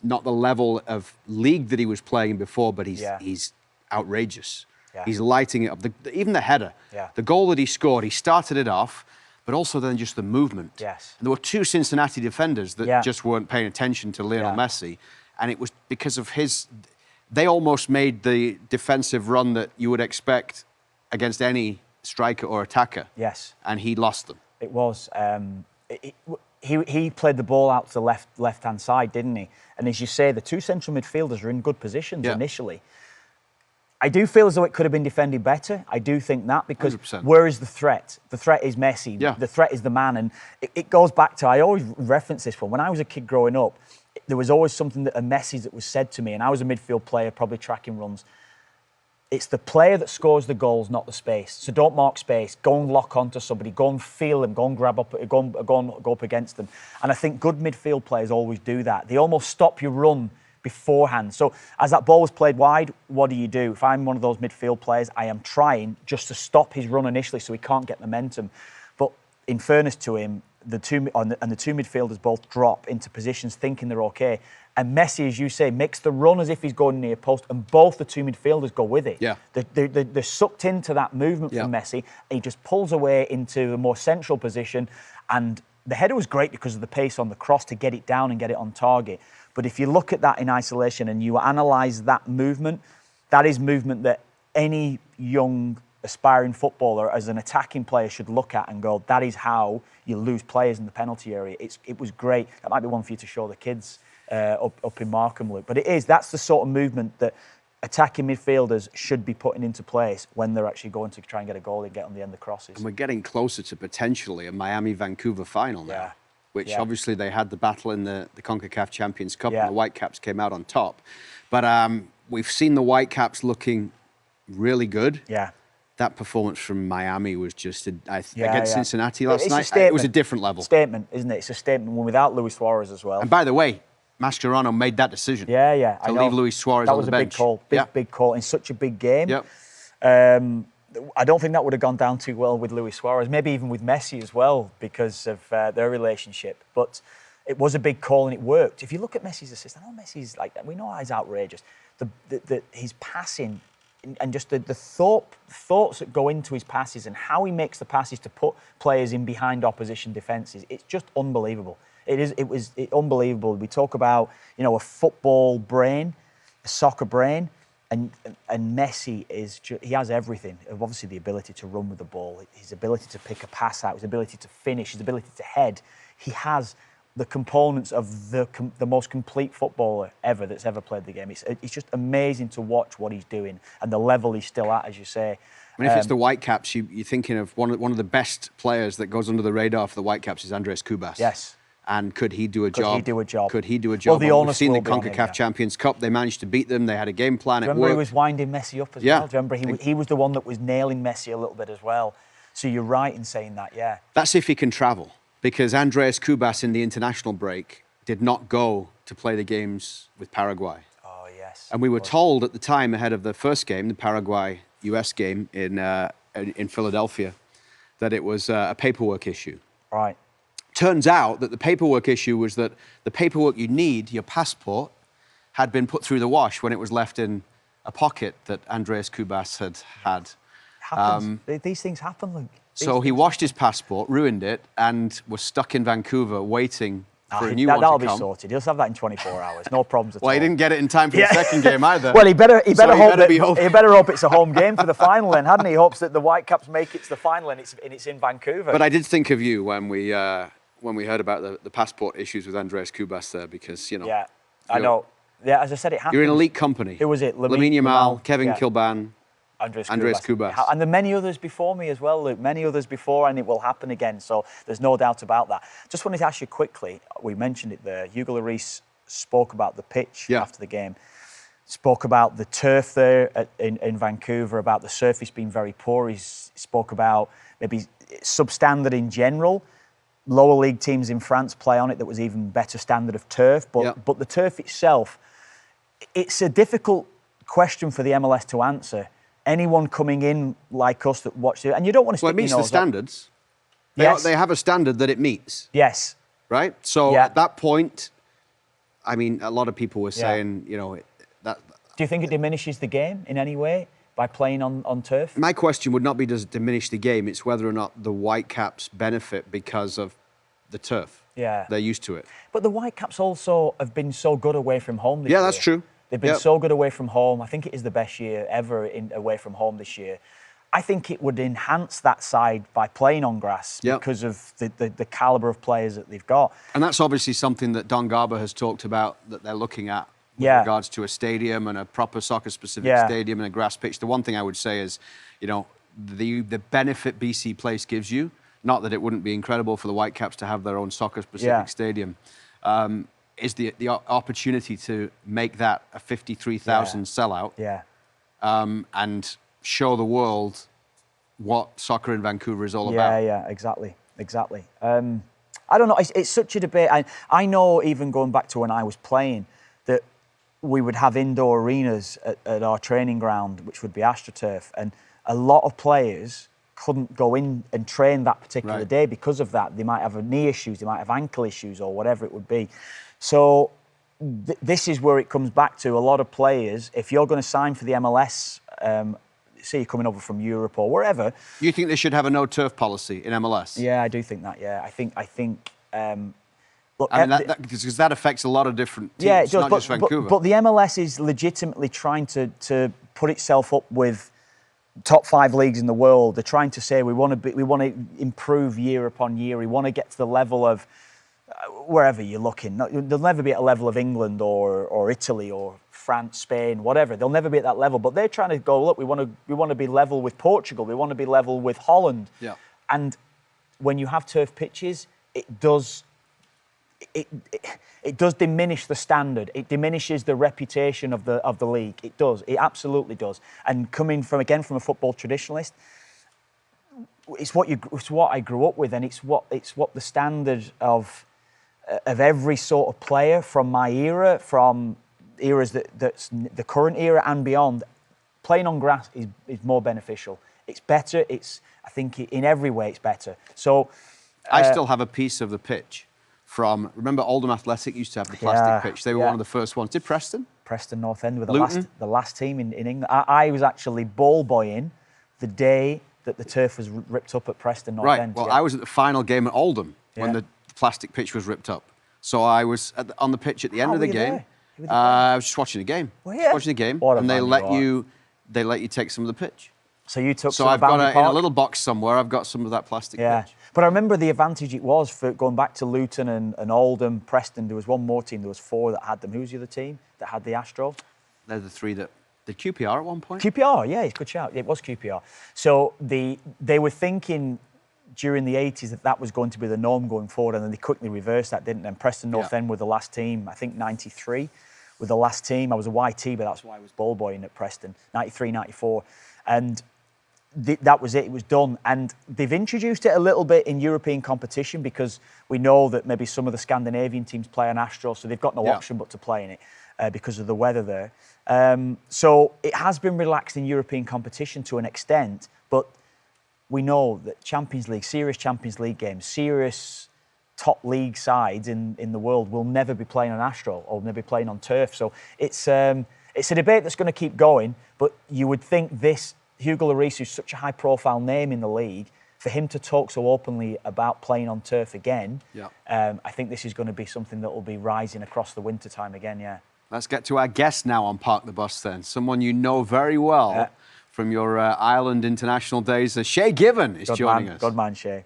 Speaker 3: not the level of league that he was playing before, but he's outrageous. He's lighting it up. Even the header, the goal that he scored, he started it off, but also then just the movement. And there were 2 Cincinnati defenders that just weren't paying attention to Lionel Messi. And it was because of they almost made the defensive run that you would expect against any striker or attacker. And he lost them.
Speaker 4: It was. He played the ball out to the left-hand side, didn't he? And as you say, the 2 central midfielders are in good positions initially. I do feel as though it could have been defended better. I do think that because
Speaker 3: 100%.
Speaker 4: Where is the threat? The threat is Messi. The threat is the man. And it goes back to, I always reference this one. When I was a kid growing up, there was always something a message that was said to me. And I was a midfield player, probably tracking runs. It's the player that scores the goals, not the space. So don't mark space. Go and lock onto somebody. Go and feel them. Go and go up against them. And I think good midfield players always do that. They almost stop your run beforehand. So as that ball was played wide, what do you do? If I'm one of those midfield players, I am trying just to stop his run initially so he can't get momentum. But in fairness to him, the two midfielders both drop into positions thinking they're okay. And Messi, as you say, makes the run as if he's going near post, and both the two midfielders go with it.
Speaker 3: Yeah.
Speaker 4: They're sucked into that movement from Messi. And he just pulls away into a more central position. And the header was great because of the pace on the cross to get it down and get it on target. But if you look at that in isolation and you analyse that movement, that is movement that any young aspiring footballer as an attacking player should look at and go, that is how you lose players in the penalty area. It was great. That might be one for you to show the kids up in Markham, Luke. But that's the sort of movement that attacking midfielders should be putting into place when they're actually going to try and get a goal and get on the end of crosses.
Speaker 3: And we're getting closer to potentially a Miami-Vancouver final now, which obviously they had the battle in the CONCACAF Champions Cup and the Whitecaps came out on top. But we've seen the Whitecaps looking really good.
Speaker 4: Yeah.
Speaker 3: That performance from Miami was just against Cincinnati last night. It was a different level.
Speaker 4: Statement, isn't it? It's a statement without Luis Suarez as well.
Speaker 3: And by the way, Mascherano made that decision.
Speaker 4: To
Speaker 3: leave Luis Suarez on the bench.
Speaker 4: That was a big call. Big call in such a big game.
Speaker 3: Yep.
Speaker 4: I don't think that would have gone down too well with Luis Suarez, maybe even with Messi as well, because of their relationship. But it was a big call and it worked. If you look at Messi's assist, I know Messi's like that. We know he's outrageous. His passing and just the thoughts that go into his passes and how he makes the passes to put players in behind opposition defences, it's just unbelievable. It was unbelievable. We talk about, a football brain, a soccer brain, and Messi he has everything. Obviously, the ability to run with the ball, his ability to pick a pass out, his ability to finish, his ability to head. He has the components of the most complete footballer ever that's ever played the game. It's just amazing to watch what he's doing and the level he's still at, as you say.
Speaker 3: I mean, if it's the Whitecaps, you're thinking of one of the best players that goes under the radar for the Whitecaps is Andrés Cubas.
Speaker 4: Yes.
Speaker 3: And could he do a job?
Speaker 4: Could
Speaker 3: he do a job?
Speaker 4: Well, the onus
Speaker 3: We've seen
Speaker 4: will
Speaker 3: the
Speaker 4: be on him,
Speaker 3: CONCACAF Champions Cup. They managed to beat them. They had a game plan.
Speaker 4: Remember, he was winding Messi up as well. Do you remember he was the one that was nailing Messi a little bit as well. So you're right in saying that, yeah.
Speaker 3: That's if he can travel, because Andrés Cubas in the international break did not go to play the games with Paraguay.
Speaker 4: Oh yes.
Speaker 3: And we were told at the time, ahead of the first game, the Paraguay-US game in Philadelphia, that it was a paperwork issue.
Speaker 4: Right.
Speaker 3: Turns out that the paperwork issue was that the paperwork you need, your passport, had been put through the wash when it was left in a pocket that Andrés Cubas had.
Speaker 4: These things happen, Luke.
Speaker 3: So he washed his passport, ruined it, and was stuck in Vancouver waiting for a new one to come.
Speaker 4: That'll be sorted. He'll have that in 24 hours. No problems at all.
Speaker 3: Well, he didn't get it in time for the second game either.
Speaker 4: Well, he better hope it's a home game for the final then, hadn't he? He hopes that the Whitecaps make it to the final and it's in Vancouver.
Speaker 3: But I did think of you when we heard about the passport issues with Andrés Cubas there, because,
Speaker 4: Yeah, I know. Yeah, as I said, it happened.
Speaker 3: You're in elite company.
Speaker 4: Who was it?
Speaker 3: Lamine Yamal, Kevin Kilbane,
Speaker 4: Andrés
Speaker 3: Cubas.
Speaker 4: And there are many others before me as well, Luke. Many others before, and it will happen again. So there's no doubt about that. Just wanted to ask you quickly, we mentioned it there, Hugo Lloris spoke about the pitch after the game. Spoke about the turf there in Vancouver, about the surface being very poor. He spoke about maybe substandard in general. Lower league teams in France play on it that was even better standard of turf. But the turf itself, it's a difficult question for the MLS to answer. Anyone coming in like us that watch it, and you don't want to.
Speaker 3: Well, it meets the standards. Yes. They have a standard that it meets.
Speaker 4: Yes.
Speaker 3: Right. So at that point, I mean, a lot of people were saying, that.
Speaker 4: Do you think it diminishes the game in any way by playing on turf?
Speaker 3: My question would not be does it diminish the game. It's whether or not the Whitecaps benefit because of the turf.
Speaker 4: Yeah.
Speaker 3: They're used to it.
Speaker 4: But the Whitecaps also have been so good away from home this year.
Speaker 3: Yeah, that's true.
Speaker 4: They've been so good away from home. I think it is the best year ever away from home this year. I think it would enhance that side by playing on grass because of the calibre of players that they've got.
Speaker 3: And that's obviously something that Don Garber has talked about that they're looking at with regards to a stadium and a proper soccer-specific stadium and a grass pitch. The one thing I would say is, the benefit BC Place gives you, not that it wouldn't be incredible for the Whitecaps to have their own soccer-specific stadium, is the opportunity to make that a 53,000 sellout and show the world what soccer in Vancouver is all about.
Speaker 4: Yeah, exactly. I don't know, it's such a debate. I know even going back to when I was playing that we would have indoor arenas at our training ground, which would be AstroTurf, and a lot of players couldn't go in and train that particular day because of that. They might have knee issues, they might have ankle issues, or whatever it would be. So this is where it comes back to a lot of players. If you're going to sign for the MLS, say you're coming over from Europe or wherever.
Speaker 3: You think they should have a no turf policy in MLS?
Speaker 4: Yeah, I do think that. Yeah, I think. Look,
Speaker 3: I mean, because that affects a lot of different teams,
Speaker 4: yeah, it does,
Speaker 3: not just Vancouver.
Speaker 4: But the MLS is legitimately trying to put itself up with top 5 leagues in the world. They're trying to say we want to improve year upon year. We want to get to the level of wherever you're looking. They'll never be at a level of England or Italy or France, Spain, whatever. They'll never be at that level. But they're trying to go, look, we want to be level with Portugal. We want to be level with Holland.
Speaker 3: Yeah.
Speaker 4: And when you have turf pitches, it does diminish the standard. It diminishes the reputation of the league. It does. It absolutely does. And coming from a football traditionalist, it's what I grew up with, and it's what the standard of every sort of player from my era, from eras that's the current era and beyond. Playing on grass is more beneficial. It's better. I think in every way it's better. So
Speaker 3: I still have a piece of the pitch. Remember Oldham Athletic used to have the plastic pitch. They were one of the first ones. Did Preston?
Speaker 4: Preston North End were
Speaker 3: Luton?
Speaker 4: the last team in England. I was actually ball boying the day that the turf was ripped up at Preston North End.
Speaker 3: Well, I was at the final game at Oldham when the plastic pitch was ripped up. So I was on the pitch at the end of the game. I was just watching the game. Watching the game, and they let you take some of the pitch.
Speaker 4: So you took.
Speaker 3: So I've got in a little box somewhere. I've got some of that plastic pitch.
Speaker 4: But I remember the advantage it was for going back to Luton and Oldham, Preston. There was one more team. There was 4 that had them. Who was the other team that had the Astro?
Speaker 3: They're the 3 that did QPR at one point.
Speaker 4: QPR, yeah, good shout. It was QPR. So they were thinking during the 80s that was going to be the norm going forward, and then they quickly reversed that, didn't they? And Preston North End were the last team. I think 93 were the last team. I was a YT, but that's why I was ball boying at Preston. 93, 94, and that was it. It was done. And they've introduced it a little bit in European competition because we know that maybe some of the Scandinavian teams play on Astro, so they've got no option but to play in it because of the weather there. So it has been relaxed in European competition to an extent, but we know that serious Champions League games, serious top league sides in the world will never be playing on Astro or never be playing on turf. So it's a debate that's going to keep going, but you would think Hugo Lloris, who's such a high-profile name in the league, for him to talk so openly about playing on turf again, I think this is going to be something that will be rising across the winter time again,
Speaker 3: Let's get to our guest now on Park the Bus then. Someone you know very well from your Ireland international days. Shay Given is joining us.
Speaker 4: Good man, Shay.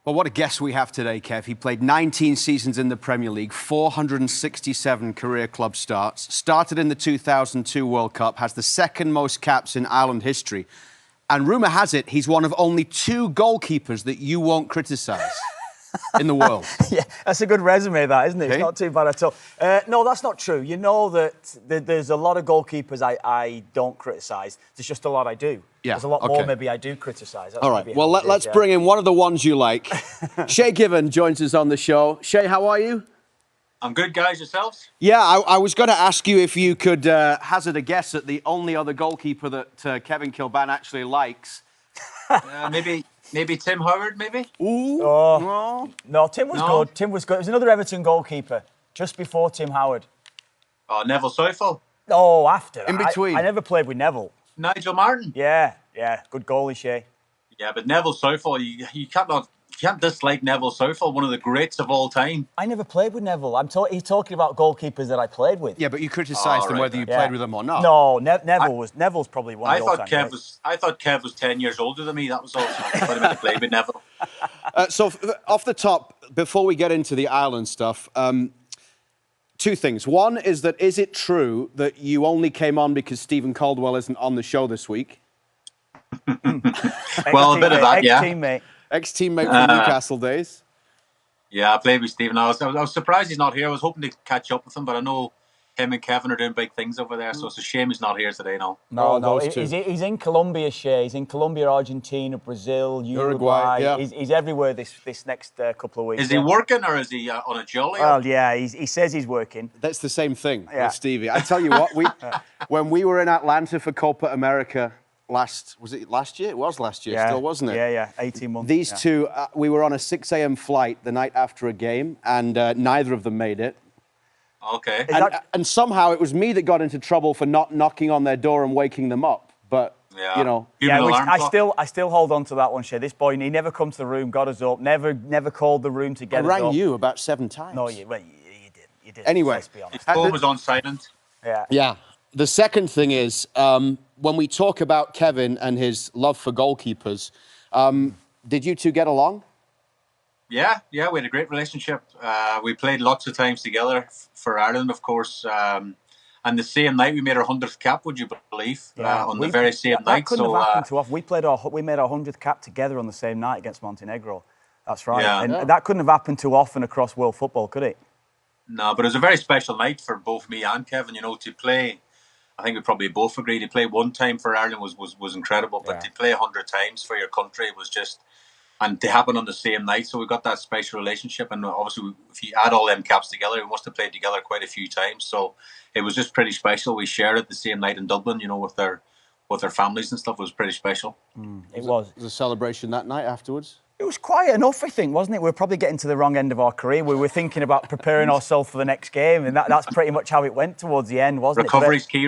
Speaker 3: Well, what a guest we have today, Kev. He played 19 seasons in the Premier League, 467 career club starts, started in the 2002 World Cup, has the second most caps in Ireland history. And rumour has it, he's one of only 2 goalkeepers that you won't criticise in the world.
Speaker 4: Yeah, that's a good resume, that, isn't it? It's not too bad at all. No, that's not true. You know that there's a lot of goalkeepers I don't criticise. There's just a lot I do.
Speaker 3: Yeah,
Speaker 4: there's a lot more maybe I do criticise.
Speaker 3: All right, well, let's bring in one of the ones you like. Shay Given joins us on the show. Shay, how are you?
Speaker 1: I'm good, guys. Yourselves?
Speaker 3: Yeah, I was going to ask you if you could hazard a guess at the only other goalkeeper that Kevin Kilbane actually likes.
Speaker 1: Maybe Tim Howard, maybe?
Speaker 3: Ooh.
Speaker 4: No, Tim was good. Tim was good. It was another Everton goalkeeper just before Tim Howard.
Speaker 1: Oh, Neville Southall.
Speaker 4: Oh, after.
Speaker 3: In between.
Speaker 4: I never played with Neville.
Speaker 1: Nigel Martin.
Speaker 4: Yeah. Good goalie, Shay.
Speaker 1: Yeah, but Neville Southall, you can't dislike Neville Southall, one of the greats of all time.
Speaker 4: I never played with Neville. He's talking about goalkeepers that I played with.
Speaker 3: Yeah, but you criticised them whether you played with them or not.
Speaker 4: No, Neville's probably one of the all-time greats.
Speaker 1: I thought Kev was 10 years older than me. That was all. I thought he would have played with Neville.
Speaker 3: So off the top, before we get into the Ireland stuff, 2 things. One is it true that you only came on because Stephen Caldwell isn't on the show this week?
Speaker 1: Well, a bit of that, yeah.
Speaker 4: Ex-teammate
Speaker 3: from Newcastle days.
Speaker 1: Yeah, I played with Stephen. I was surprised he's not here. I was hoping to catch up with him, but I know him and Kevin are doing big things over there, so it's a shame he's not here today.
Speaker 4: No. He's in Colombia, Shay. He's in Colombia, Argentina, Brazil, Uruguay.
Speaker 3: Yeah.
Speaker 4: He's everywhere this next couple of weeks.
Speaker 1: Is he working or is he on a jolly?
Speaker 4: Well, yeah, he says he's working.
Speaker 3: That's the same thing with Stevie. I tell you what, when we were in Atlanta for Copa America was it last year? It was last year, still, wasn't it?
Speaker 4: Yeah, 18 months.
Speaker 3: These two, we were on a 6 a.m. flight the night after a game, and neither of them made it.
Speaker 1: Okay.
Speaker 3: And somehow it was me that got into trouble for not knocking on their door and waking them up. But, you know.
Speaker 4: I still hold on to that one, Shay. This boy, he never come to the room, got us up, never called the room to get us up.
Speaker 3: I rang you about 7 times.
Speaker 4: No, you did.
Speaker 3: Anyway.
Speaker 4: Let's be honest.
Speaker 1: His phone was on silent.
Speaker 3: Yeah. The second thing is, when we talk about Kevin and his love for goalkeepers, did you two get along?
Speaker 1: Yeah, we had a great relationship. We played lots of times together for Ireland, of course. And the same night we made our 100th cap, would you believe? On the very same night.
Speaker 4: That couldn't have happened to us. We made our 100th cap together on the same night against Montenegro. That's right.
Speaker 1: Yeah.
Speaker 4: And that couldn't have happened too often across world football, could it?
Speaker 1: No, but it was a very special night for both me and Kevin. You know, to play, I think we probably both agreed, to play one time for Ireland was incredible. But to play 100 times for your country was just... And to happen on the same night, so we got that special relationship. And obviously, if you add all them caps together, we must have played together quite a few times. So it was just pretty special. We shared it the same night in Dublin, you know, with their families and stuff. It was pretty special.
Speaker 4: It was.
Speaker 3: It was a celebration that night afterwards.
Speaker 4: It was quiet enough, I think, wasn't it? We were probably getting to the wrong end of our career. We were thinking about preparing ourselves for the next game, and that's pretty much how it went towards the end, wasn't
Speaker 1: Recovery's key.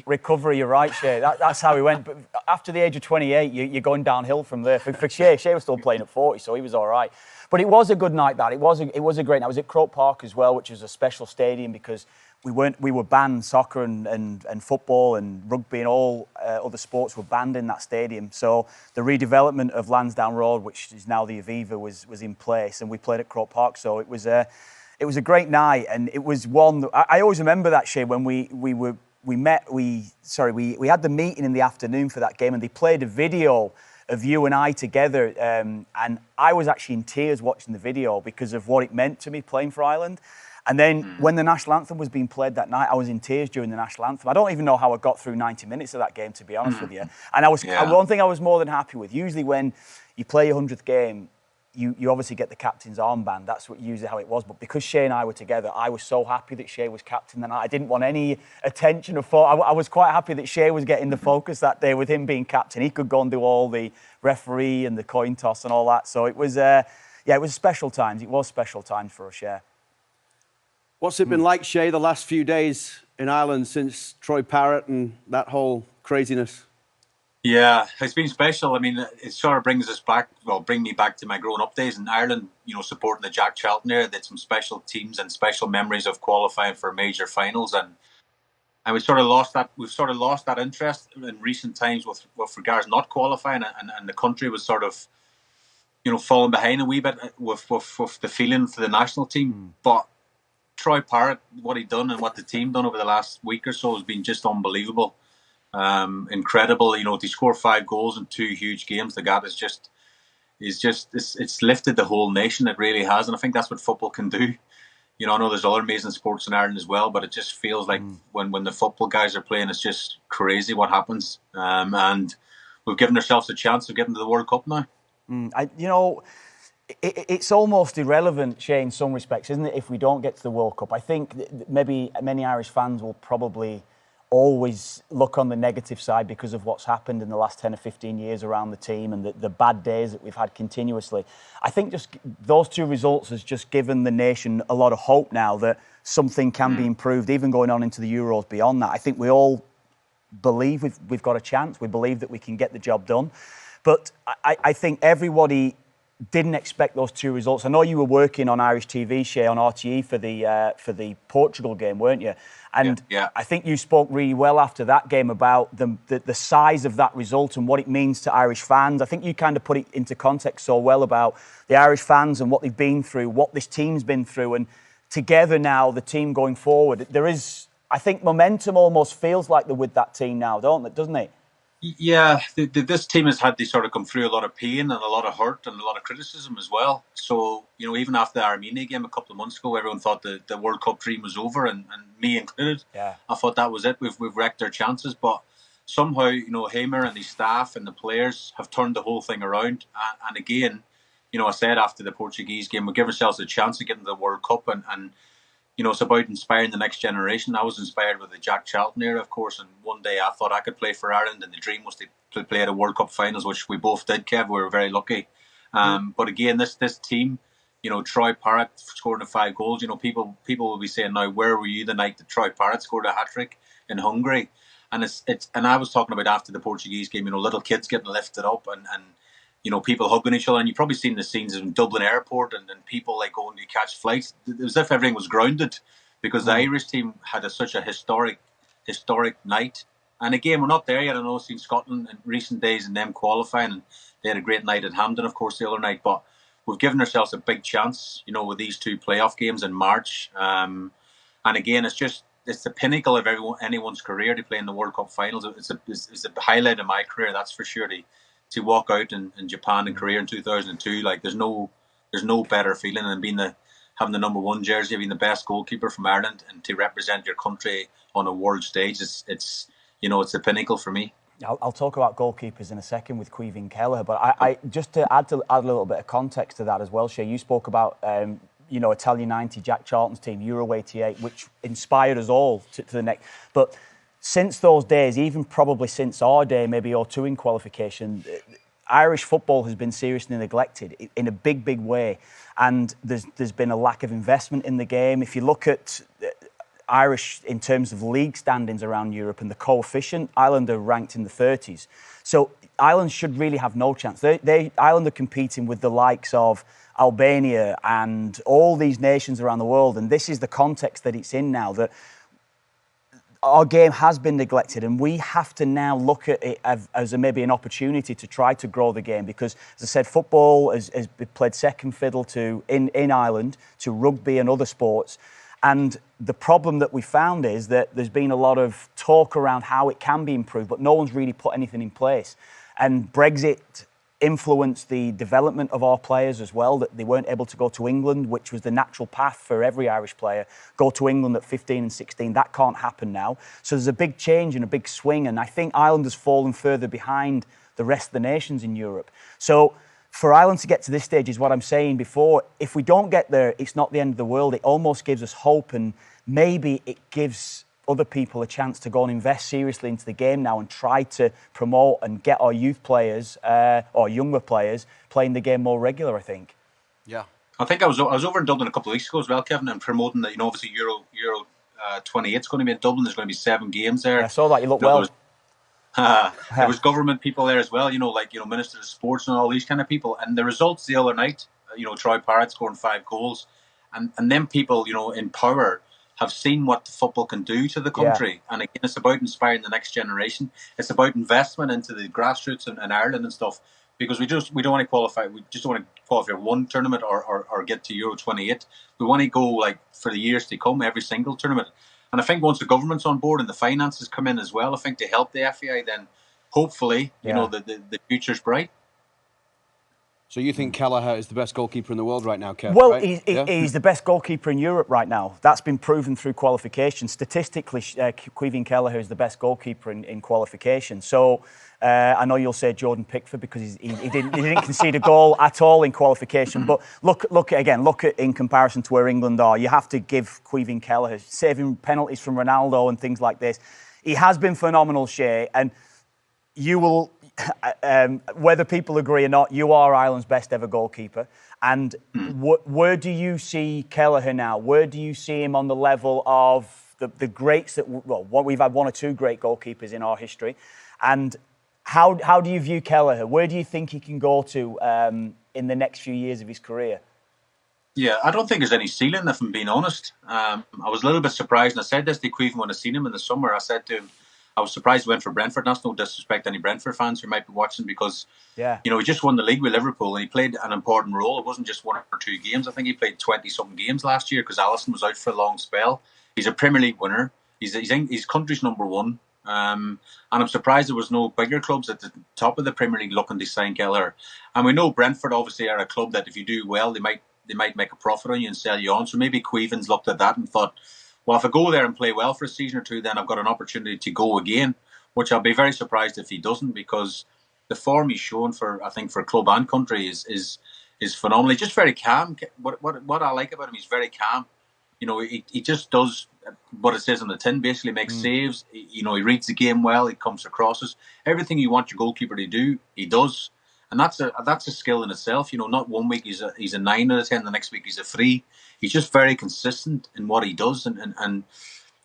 Speaker 4: Recovery, you're right, Shay. That's how it went. But after the age of 28, you're going downhill from there. For Shay was still playing at 40, so he was all right. But it was a good night, that. It was a great night. I was at Croke Park as well, which was a special stadium because we were banned. Soccer and football and rugby and all other sports were banned in that stadium. So the redevelopment of Lansdowne Road, which is now the Aviva, was in place, and we played at Croke Park. So it was a great night, and it was one that I always remember that, Shay, when we had the meeting in the afternoon for that game, and they played a video of you and I together, and I was actually in tears watching the video because of what it meant to me playing for Ireland. And then when the national anthem was being played that night, I was in tears during the national anthem. I don't even know how I got through 90 minutes of that game, to be honest with you. And one thing I was more than happy with, usually when you play your 100th game, you obviously get the captain's armband. That's usually how it was. But because Shay and I were together, I was so happy that Shay was captain that night. I didn't want any attention or thought. I was quite happy that Shay was getting the focus that day with him being captain. He could go and do all the referee and the coin toss and all that. So it was, it was special times. It was special times for us, Shay.
Speaker 3: What's it been like, Shay, the last few days in Ireland since Troy Parrott and that whole craziness?
Speaker 1: Yeah, it's been special. I mean, it sort of brings me back to my growing-up days in Ireland, you know, supporting the Jack Charlton era. They had some special teams and special memories of qualifying for major finals. And we've sort of lost that interest in recent times with regards not qualifying. And the country was sort of, you know, falling behind a wee bit with the feeling for the national team. But Troy Parrott, what he done and what the team done over the last week or so has been just unbelievable. Incredible, you know, to score 5 goals in 2 huge games. The guy it's lifted the whole nation. It really has, and I think that's what football can do. You know, I know there's other amazing sports in Ireland as well, but it just feels like when the football guys are playing, it's just crazy what happens. And we've given ourselves a chance of getting to the World Cup now.
Speaker 4: It's almost irrelevant, Shay, in some respects, isn't it, if we don't get to the World Cup? I think maybe many Irish fans will probably always look on the negative side because of what's happened in the last 10 or 15 years around the team and the bad days that we've had continuously. I think just those 2 results has just given the nation a lot of hope now that something can be improved, even going on into the Euros beyond that. I think we all believe we've got a chance. We believe that we can get the job done. But I think everybody didn't expect those 2 results. I know you were working on Irish TV, Shay, on RTE for the Portugal game, weren't you? And I think you spoke really well after that game about the size of that result and what it means to Irish fans. I think you kind of put it into context so well about the Irish fans and what they've been through, what this team's been through, and together now, the team going forward, there is, I think, momentum almost feels like they're with that team now, doesn't it?
Speaker 1: Yeah, this team has had to sort of come through a lot of pain and a lot of hurt and a lot of criticism as well. So, even after the Armenia game a couple of months ago, everyone thought the World Cup dream was over, and me included.
Speaker 4: Yeah.
Speaker 1: I thought that was it. We've wrecked our chances. But somehow, Hamer and his staff and the players have turned the whole thing around. And again, I said after the Portuguese game, we give ourselves a chance to get into the World Cup, and it's about inspiring the next generation. I was inspired with the Jack Charlton era, of course, and one day I thought I could play for Ireland, and the dream was to play at a World Cup finals, which we both did, Kev. We were very lucky. But again, this team, Troy Parrott scoring the 5 goals. People will be saying now, where were you the night that Troy Parrott scored a hat-trick in Hungary? And and I was talking about after the Portuguese game, little kids getting lifted up and people hugging each other. And you've probably seen the scenes in Dublin airport and people like going to catch flights. It was as if everything was grounded because the Irish team had such a historic night. And again, we're not there yet. I know I've seen Scotland in recent days and them qualifying, and they had a great night at Hampden, of course, the other night. But we've given ourselves a big chance, with these 2 playoff games in March. And again, it's the pinnacle of anyone's career to play in the World Cup finals. It's the highlight of my career, that's for sure. To walk out in Japan and Korea in 2002, like there's no better feeling than having the number 1 jersey, being the best goalkeeper from Ireland, and to represent your country on a world stage. It's the pinnacle for me.
Speaker 4: I'll talk about goalkeepers in a second with Caoimhín Kelleher, but I just to add a little bit of context to that as well, Shay. You spoke about Italia 90, Jack Charlton's team, Euro 88, which inspired us all to the next. But since those days, even probably since our day, maybe or 2 in qualification, Irish football has been seriously neglected in a big, big way. And there's been a lack of investment in the game. If you look at Irish in terms of league standings around Europe and the coefficient, Ireland are ranked in the 30s. So Ireland should really have no chance. Ireland are competing with the likes of Albania and all these nations around the world. And this is the context that it's in now, that our game has been neglected, and we have to now look at it as maybe an opportunity to try to grow the game, because, as I said, football has played second fiddle in Ireland to rugby and other sports. And the problem that we found is that there's been a lot of talk around how it can be improved, but no one's really put anything in place. And Brexit influenced the development of our players as well, that they weren't able to go to England, which was the natural path for every Irish player, go to England at 15 and 16. That can't happen now. So there's a big change and a big swing, and I think Ireland has fallen further behind the rest of the nations in Europe. So for Ireland to get to this stage is what I'm saying before. If we don't get there, it's not the end of the world. It almost gives us hope, and maybe it gives other people a chance to go and invest seriously into the game now and try to promote and get our youth players or younger players playing the game more regular, I think.
Speaker 3: Yeah.
Speaker 1: I think I was over in Dublin a couple of weeks ago as well, Kevin, and promoting that, obviously Euro 28 is going to be in Dublin. There's going to be 7 games there.
Speaker 4: I saw that. You look well.
Speaker 1: There was government people there as well, Minister of Sports and all these kind of people. And the results the other night, Troy Parrott scoring 5 goals. And then people, in power have seen what football can do to the country. Yeah. And again, it's about inspiring the next generation. It's about investment into the grassroots in Ireland and stuff. Because we don't want to qualify. We just don't want to qualify for one tournament or get to Euro 28. We want to go for the years to come, every single tournament. And I think once the government's on board and the finances come in as well, I think to help the FAI, then hopefully, the future's bright.
Speaker 3: So you think Kelleher is the best goalkeeper in the world right now, Kev?
Speaker 4: Well,
Speaker 3: right?
Speaker 4: He's the best goalkeeper in Europe right now. That's been proven through qualification. Statistically, Caoimhín Kelleher is the best goalkeeper in qualification. So I know you'll say Jordan Pickford because he didn't concede a goal at all in qualification. But look at in comparison to where England are. You have to give Caoimhín Kelleher saving penalties from Ronaldo and things like this. He has been phenomenal, Shay, and you will. Whether people agree or not, you are Ireland's best ever goalkeeper. And where do you see Kelleher now? Where do you see him on the level of the greats we've had 1 or 2 great goalkeepers in our history? And how do you view Kelleher? Where do you think he can go to in the next few years of his career?
Speaker 1: Yeah, I don't think there's any ceiling, if I'm being honest. I was a little bit surprised, and I said this to Caoimhín when I seen him in the summer. I said to him, I was surprised he went for Brentford. That's no disrespect to any Brentford fans who might be watching, because he just won the league with Liverpool and he played an important role. It wasn't just 1 or 2 games. I think he played 20-something games last year because Alisson was out for a long spell. He's a Premier League winner. He's country's number 1. And I'm surprised there was no bigger clubs at the top of the Premier League looking to sign Kelleher. And we know Brentford obviously are a club that if you do well, they might make a profit on you and sell you on. So maybe Queevens looked at that and thought, well, if I go there and play well for a season or two, then I've got an opportunity to go again, which I'll be very surprised if he doesn't, because the form he's shown for club and country is phenomenal. He's just very calm. What I like about him, he's very calm. He just does what it says on the tin, basically makes saves. He reads the game well, he comes across us. Everything you want your goalkeeper to do, he does. And that's a skill in itself. Not one week he's a 9 out of 10, the next week he's a 3. He's just very consistent in what he does. And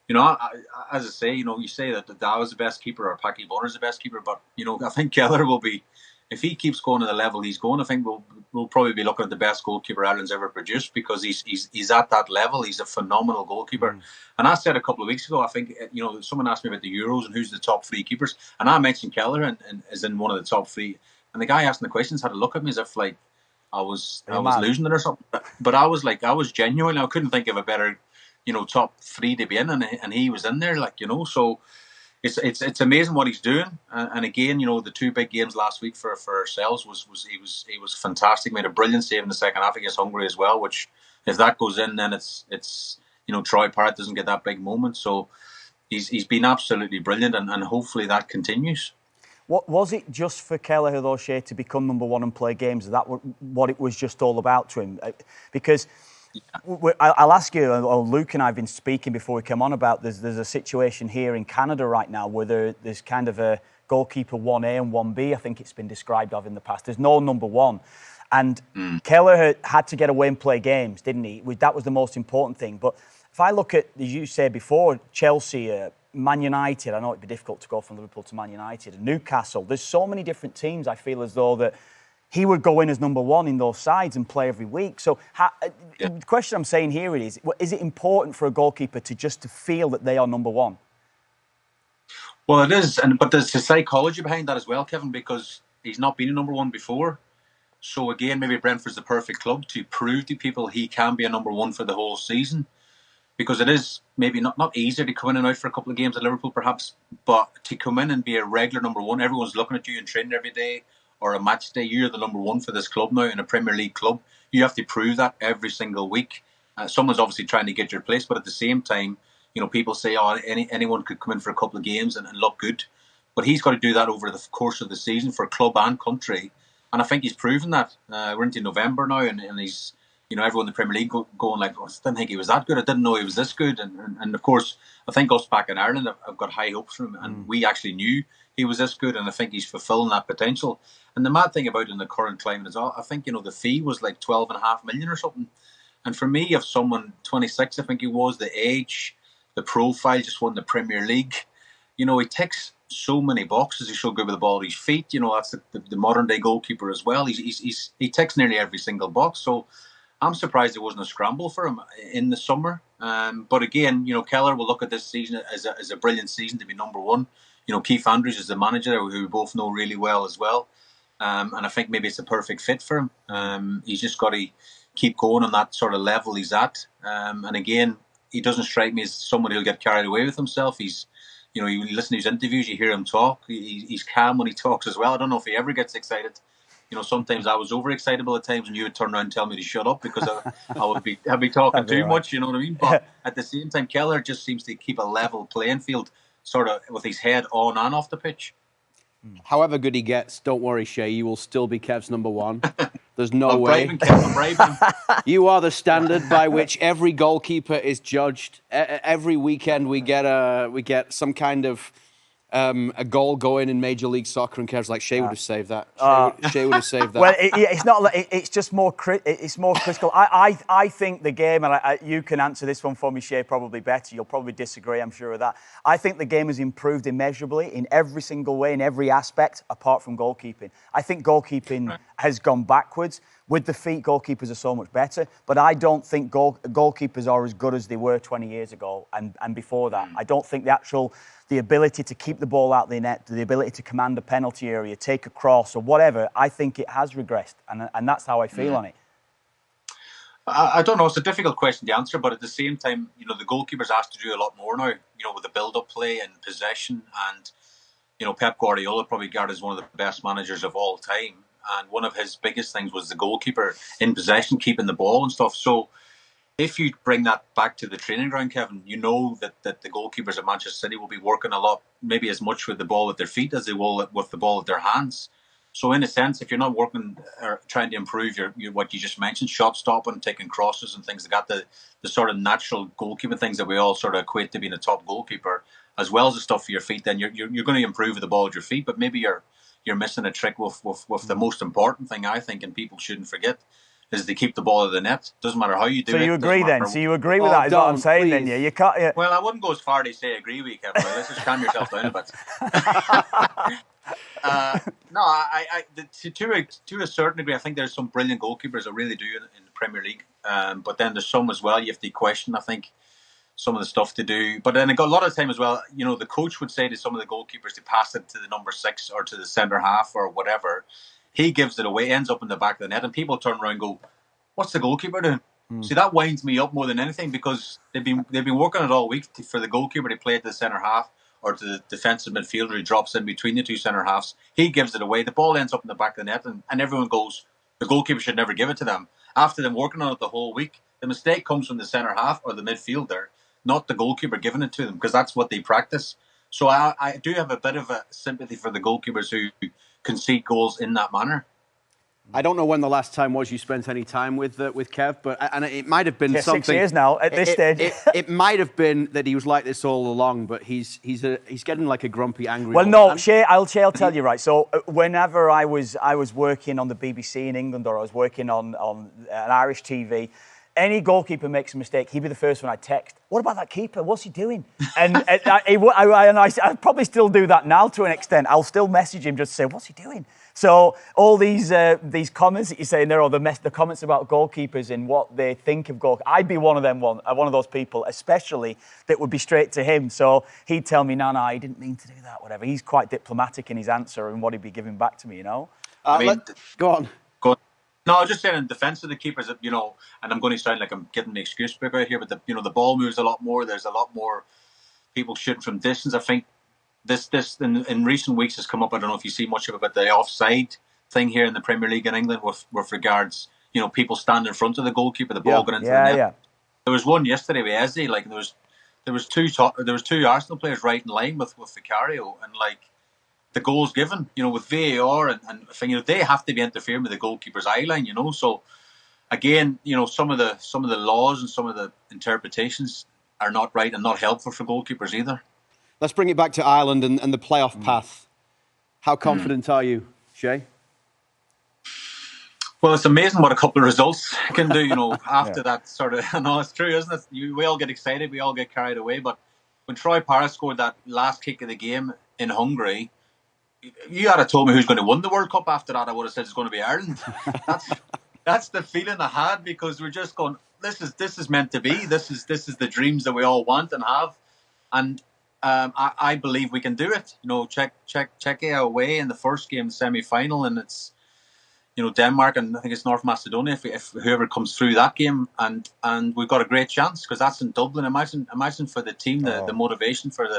Speaker 1: as I say, you say that Dow is the best keeper or Paki Bonner is the best keeper, but I think Kelleher will be, if he keeps going to the level he's going, I think we'll probably be looking at the best goalkeeper Ireland's ever produced, because he's at that level. He's a phenomenal goalkeeper. And I said a couple of weeks ago, I think someone asked me about the Euros and who's the top 3 keepers, and I mentioned Kelleher and is in one of the top 3. And the guy asking the questions had a look at me as if like I was losing it or something. But I was genuine. I couldn't think of a better top 3 to be in, and he was in there, so. It's amazing what he's doing, and again, the 2 big games last week for ourselves he was fantastic. Made a brilliant save in the second half against Hungary as well. Which, if that goes in, then it's Troy Parrott doesn't get that big moment. So he's been absolutely brilliant, and hopefully that continues.
Speaker 4: What was it just for Kelleher though, Shay, to become number 1 and play games? Is that what it was just all about to him? Because. Yeah. I'll ask you, or Luke and I have been speaking before we come on about there's a situation here in Canada right now where there's kind of a goalkeeper 1A and 1B, I think it's been described of in the past. There's no number 1. And Kelleher had to get away and play games, didn't he? That was the most important thing. But if I look at, as you said before, Chelsea, Man United, I know it'd be difficult to go from Liverpool to Man United, Newcastle, there's so many different teams, I feel as though that he would go in as number 1 in those sides and play every week. So the question I'm saying here is it important for a goalkeeper to feel that they are number 1?
Speaker 1: Well, it is, but there's the psychology behind that as well, Kevin, because he's not been a number 1 before. So again, maybe Brentford's the perfect club to prove to people he can be a number 1 for the whole season. Because it is maybe not easier to come in and out for a couple of games at Liverpool, perhaps, but to come in and be a regular number 1, everyone's looking at you and training every day, or a match day, you're the number 1 for this club now in a Premier League club. You have to prove that every single week. Someone's obviously trying to get your place, but at the same time, people say, anyone could come in for a couple of games and look good. But he's got to do that over the course of the season for club and country. And I think he's proven that. We're into November now, and he's, everyone in the Premier League going like, I didn't think he was that good. I didn't know he was this good. And of course, I think us back in Ireland have got high hopes for him. And we actually knew he was this good, and I think he's fulfilling that potential. And the mad thing about it in the current climate is, I think, the fee was like 12.5 million or something. And for me, if someone 26, I think he was, the age, the profile, just won the Premier League, he ticks so many boxes. He's so good with the ball at his feet. That's the modern day goalkeeper as well. He ticks nearly every single box. So I'm surprised there wasn't a scramble for him in the summer. But again, Kelleher will look at this season as a brilliant season to be number 1. Keith Andrews is the manager, who we both know really well as well. And I think maybe it's a perfect fit for him. He's just got to keep going on that sort of level he's at. And again, he doesn't strike me as someone who'll get carried away with himself. He's, you listen to his interviews, you hear him talk. He's calm when he talks as well. I don't know if he ever gets excited. Sometimes I was overexcitable at times, and you would turn around and tell me to shut up because I'd be talking too much. You know what I mean? But at the same time, Kelleher just seems to keep a level playing field, sort of with his head on and off the pitch.
Speaker 3: However good he gets, don't worry, Shay, you will still be Kev's number 1. There's no way.
Speaker 1: I'm bribing.
Speaker 3: You are the standard by which every goalkeeper is judged. Every weekend we get some kind of a goal going in Major League Soccer, and Kev's like, Shay would have saved that. Shay would have saved that.
Speaker 4: Well, it's not. It's just more. It's more critical. I think the game, and you can answer this one for me, Shay, probably better. You'll probably disagree, I'm sure of that. I think the game has improved immeasurably in every single way, in every aspect, apart from goalkeeping. I think goalkeeping has gone backwards. With the feet, goalkeepers are so much better, but I don't think goalkeepers are as good as they were 20 years ago and before that. I don't think the ability to keep the ball out the net, the ability to command a penalty area, take a cross or whatever, I think it has regressed, and that's how I feel on it.
Speaker 1: I don't know. It's a difficult question to answer, but at the same time, the goalkeeper's asked to do a lot more now. With the build-up play and possession, and Pep Guardiola probably regarded as one of the best managers of all time. And one of his biggest things was the goalkeeper in possession, keeping the ball and stuff. So if you bring that back to the training ground, Kevin, you know that the goalkeepers at Manchester City will be working a lot, maybe as much with the ball with their feet as they will with the ball with their hands. So in a sense, if you're not working or trying to improve your what you just mentioned, shot stopping, taking crosses and things like that, the sort of natural goalkeeping things that we all sort of equate to being a top goalkeeper, as well as the stuff for your feet, then you're going to improve with the ball with your feet. But maybe you're missing a trick with the most important thing, I think, and people shouldn't forget, is to keep the ball at the net. Doesn't matter how you do it.
Speaker 4: So you agree then? So you agree with that? Is what I'm saying
Speaker 3: please.
Speaker 4: then? Yeah, you can't. Yeah.
Speaker 1: Well, I wouldn't go as far to say agree with you, Kevin. Let's just calm yourself down a bit. No, to a certain degree, I think there's some brilliant goalkeepers that really do in the Premier League. But then there's some as well you have to question, I think, some of the stuff to do. But then a lot of time as well, the coach would say to some of the goalkeepers to pass it to the number 6 or to the centre half or whatever. He gives it away, ends up in the back of the net, and people turn around and go, "What's the goalkeeper doing?" See, that winds me up more than anything, because they've been working it all week for the goalkeeper to play it to the centre half or to the defensive midfielder who drops in between the two centre halves. He gives it away. The ball ends up in the back of the net, and everyone goes, the goalkeeper should never give it to them. After them working on it the whole week, the mistake comes from the centre half or the midfielder, not the goalkeeper giving it to them, because that's what they practice. So I do have a bit of a sympathy for the goalkeepers who concede goals in that manner.
Speaker 3: I don't know when the last time was you spent any time with Kev, but it might have been something.
Speaker 4: 6 years now at this stage.
Speaker 3: It might have been that he was like this all along, but he's getting like a grumpy, angry.
Speaker 4: Well, no, Shay, I'll tell you, right. So whenever I was working on the BBC in England, or I was working on an Irish TV, any goalkeeper makes a mistake, he'd be the first one I'd text. What about that keeper? What's he doing? And I probably still do that now to an extent. I'll still message him just to say, what's he doing? So all these comments that you're saying there, or the comments about goalkeepers and what they think of goalkeepers, I'd be one of those people, especially that would be straight to him. So he'd tell me, no, he didn't mean to do that, whatever. He's quite diplomatic in his answer and what he'd be giving back to me,
Speaker 3: Go on.
Speaker 1: No, I was just saying in defence of the keepers, and I'm going to sound like I'm getting the excuse book out here, but the ball moves a lot more. There's a lot more people shooting from distance. I think this in recent weeks has come up. I don't know if you see much of it, but the offside thing here in the Premier League in England with regards, people stand in front of the goalkeeper, the ball going into the net. Yeah. There was one yesterday with Eze, there was two Arsenal players right in line with Vicario, and the goals given, with VAR and they have to be interfering with the goalkeeper's eye line, So again, some of the laws and some of the interpretations are not right and not helpful for goalkeepers either.
Speaker 3: Let's bring it back to Ireland and the playoff path. How confident are you, Shay?
Speaker 1: Well, it's amazing what a couple of results can do, after that sort of... I know it's true, isn't it? We all get excited, we all get carried away, but when Troy Parra scored that last kick of the game in Hungary, you had told me who's going to win the World Cup after that, I would have said it's going to be Ireland. That's the feeling I had, because we're just going, this is meant to be. This is the dreams that we all want and have, and I believe we can do it. Czechia away in the first game, the semi-final, and it's Denmark, and I think it's North Macedonia if whoever comes through that game, and we've got a great chance, because that's in Dublin. Imagine for the team the motivation for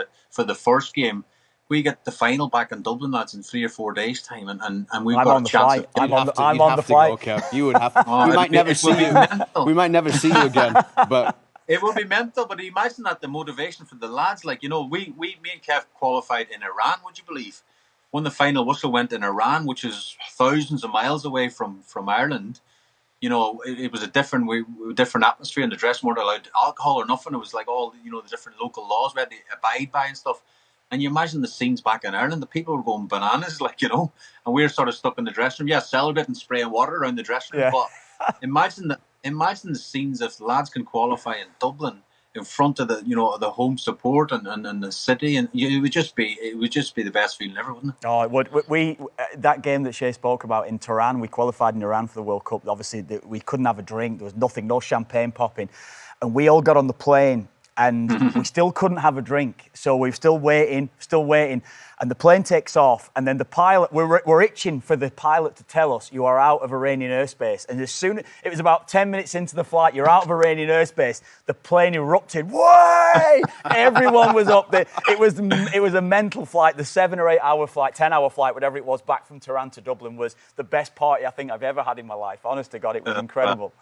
Speaker 1: the first game. We get the final back in Dublin, lads, in 3 or 4 days' time, and we've got a chance.
Speaker 4: I'm on the flight.
Speaker 3: You would have to. We might never see you. We might never see you again. But
Speaker 1: it would be mental. But imagine that the motivation for the lads, me and Kev qualified in Iran. Would you believe? When the final whistle went in Iran, which is thousands of miles away from Ireland, it was a different atmosphere in the dressing room. We weren't allowed alcohol or nothing. It was like all the different local laws we had to abide by and stuff. And you imagine the scenes back in Ireland, the people were going bananas, and we were sort of stuck in the dressing room. Yeah, celebrating, spraying water around the dressing room. Yeah. But imagine the scenes if the lads can qualify in Dublin in front of the home support and the city, and it would just be the best feeling ever, wouldn't it?
Speaker 4: Oh, it would. That game that Shay spoke about in Tehran, we qualified in Iran for the World Cup. Obviously, we couldn't have a drink. There was nothing, no champagne popping, and we all got on the plane. and we still couldn't have a drink. So we're still waiting. And the plane takes off, and then the pilot, we're itching for the pilot to tell us you are out of Iranian airspace. And as soon, it was about 10 minutes into the flight, you're out of Iranian airspace, the plane erupted. Way! Everyone was up there. It was a mental flight. The 7 or 8 hour flight, 10-hour flight, whatever it was, back from Tehran to Dublin was the best party I think I've ever had in my life. Honest to God, it was incredible.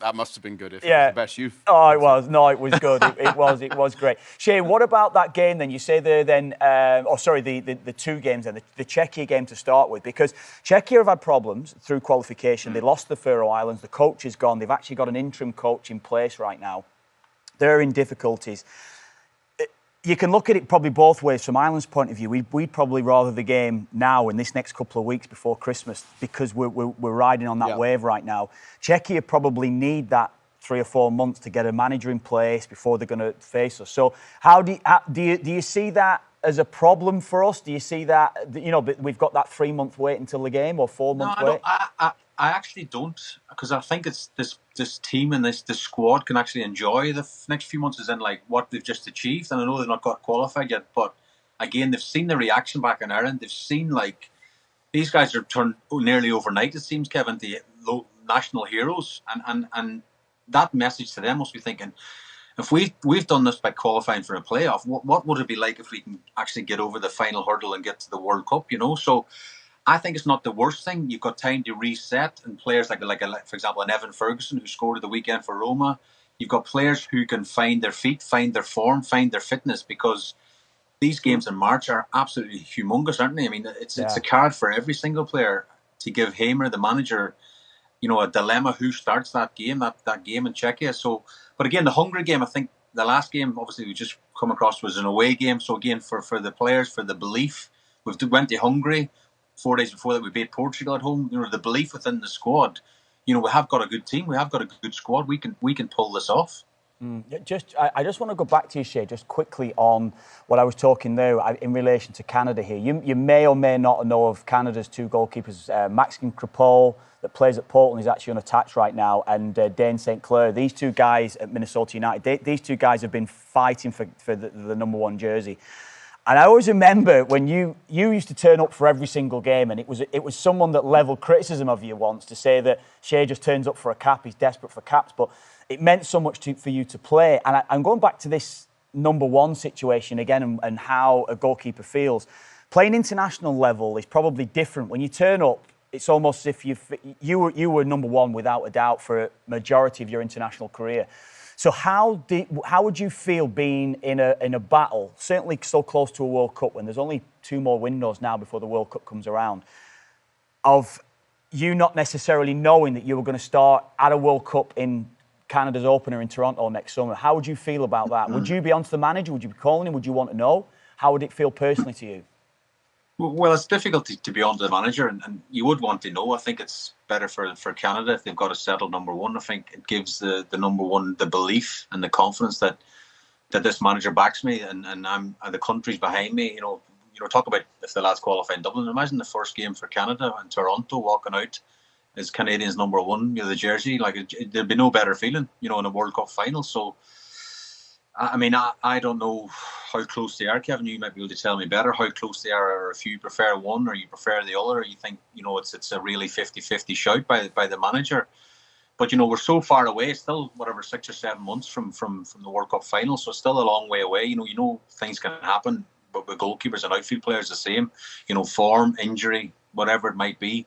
Speaker 3: That must have been good if it was the best you've...
Speaker 4: Oh, it was. No, it was good. It was great. Shay, what about that game then? You say the 2 games then, the Czechia game to start with, because Czechia have had problems through qualification. They lost the Faroe Islands. The coach is gone. They've actually got an interim coach in place right now. They're in difficulties. You can look at it probably both ways. From Ireland's point of view, we'd probably rather the game now in this next couple of weeks before Christmas, because we're riding on that wave right now. Czechia probably need that 3 or 4 months to get a manager in place before they're going to face us. So how do you see that as a problem for us? Do you see that, we've got that 3-month wait until the game, or 4-month wait?
Speaker 1: I actually don't, because I think it's this team and this squad can actually enjoy the next few months, as in like what they've just achieved. And I know they've not got qualified yet, but again, they've seen the reaction back in Ireland. They've seen like these guys are turned nearly overnight, it seems, Kevin, the national heroes, and that message to them must be thinking, if we've done this by qualifying for a playoff, what would it be like if we can actually get over the final hurdle and get to the World Cup? So I think it's not the worst thing. You've got time to reset, and players like for example, an Evan Ferguson who scored at the weekend for Roma. You've got players who can find their feet, find their form, find their fitness, because these games in March are absolutely humongous, aren't they? I mean, it's a card for every single player to give Hamer, the manager, a dilemma who starts that game, that game in Czechia. So, but again, the Hungary game, I think the last game, obviously we just come across, was an away game. So again, for the players, for the belief, we went to Hungary. 4 days before that, we beat Portugal at home. The belief within the squad. We have got a good team. We have got a good squad. We can pull this off.
Speaker 4: I just want to go back to you, Shay, just quickly on what I was talking there in relation to Canada here. You may or may not know of Canada's 2 goalkeepers, Maxime Crepeau, that plays at Portland, is actually unattached right now, and Dane St. Clair. These 2 guys at Minnesota United, these 2 guys have been fighting for the number 1 jersey. And I always remember when you used to turn up for every single game, and it was someone that levelled criticism of you once to say that Shay just turns up for a cap, he's desperate for caps, but it meant so much for you to play. And I'm going back to this number 1 situation again, and how a goalkeeper feels. Playing international level is probably different. When you turn up, it's almost as if you were number 1 without a doubt for a majority of your international career. So how would you feel being in a battle, certainly so close to a World Cup, when there's only 2 more windows now before the World Cup comes around, of you not necessarily knowing that you were going to start at a World Cup in Canada's opener in Toronto next summer? How would you feel about that? Would you be onto the manager? Would you be calling him? Would you want to know? How would it feel personally to you?
Speaker 1: Well, it's difficult to be on to the manager, and you would want to know. I think it's better for Canada if they've got a settled number 1. I think it gives the number 1 the belief and the confidence that this manager backs me, and the country's behind me. Talk about if the lads qualify in Dublin. Imagine the first game for Canada in Toronto, walking out as Canadians number 1, the jersey. There'd be no better feeling, in a World Cup final. So, I mean, I don't know how close they are, Kevin. You might be able to tell me better how close they are, or if you prefer one or you prefer the other, or you think, it's a really 50-50 shout by the manager. But, we're so far away, still, 6 or 7 months from the World Cup final, so it's still a long way away. Things can happen, but with goalkeepers and outfield players the same. Form, injury, whatever it might be,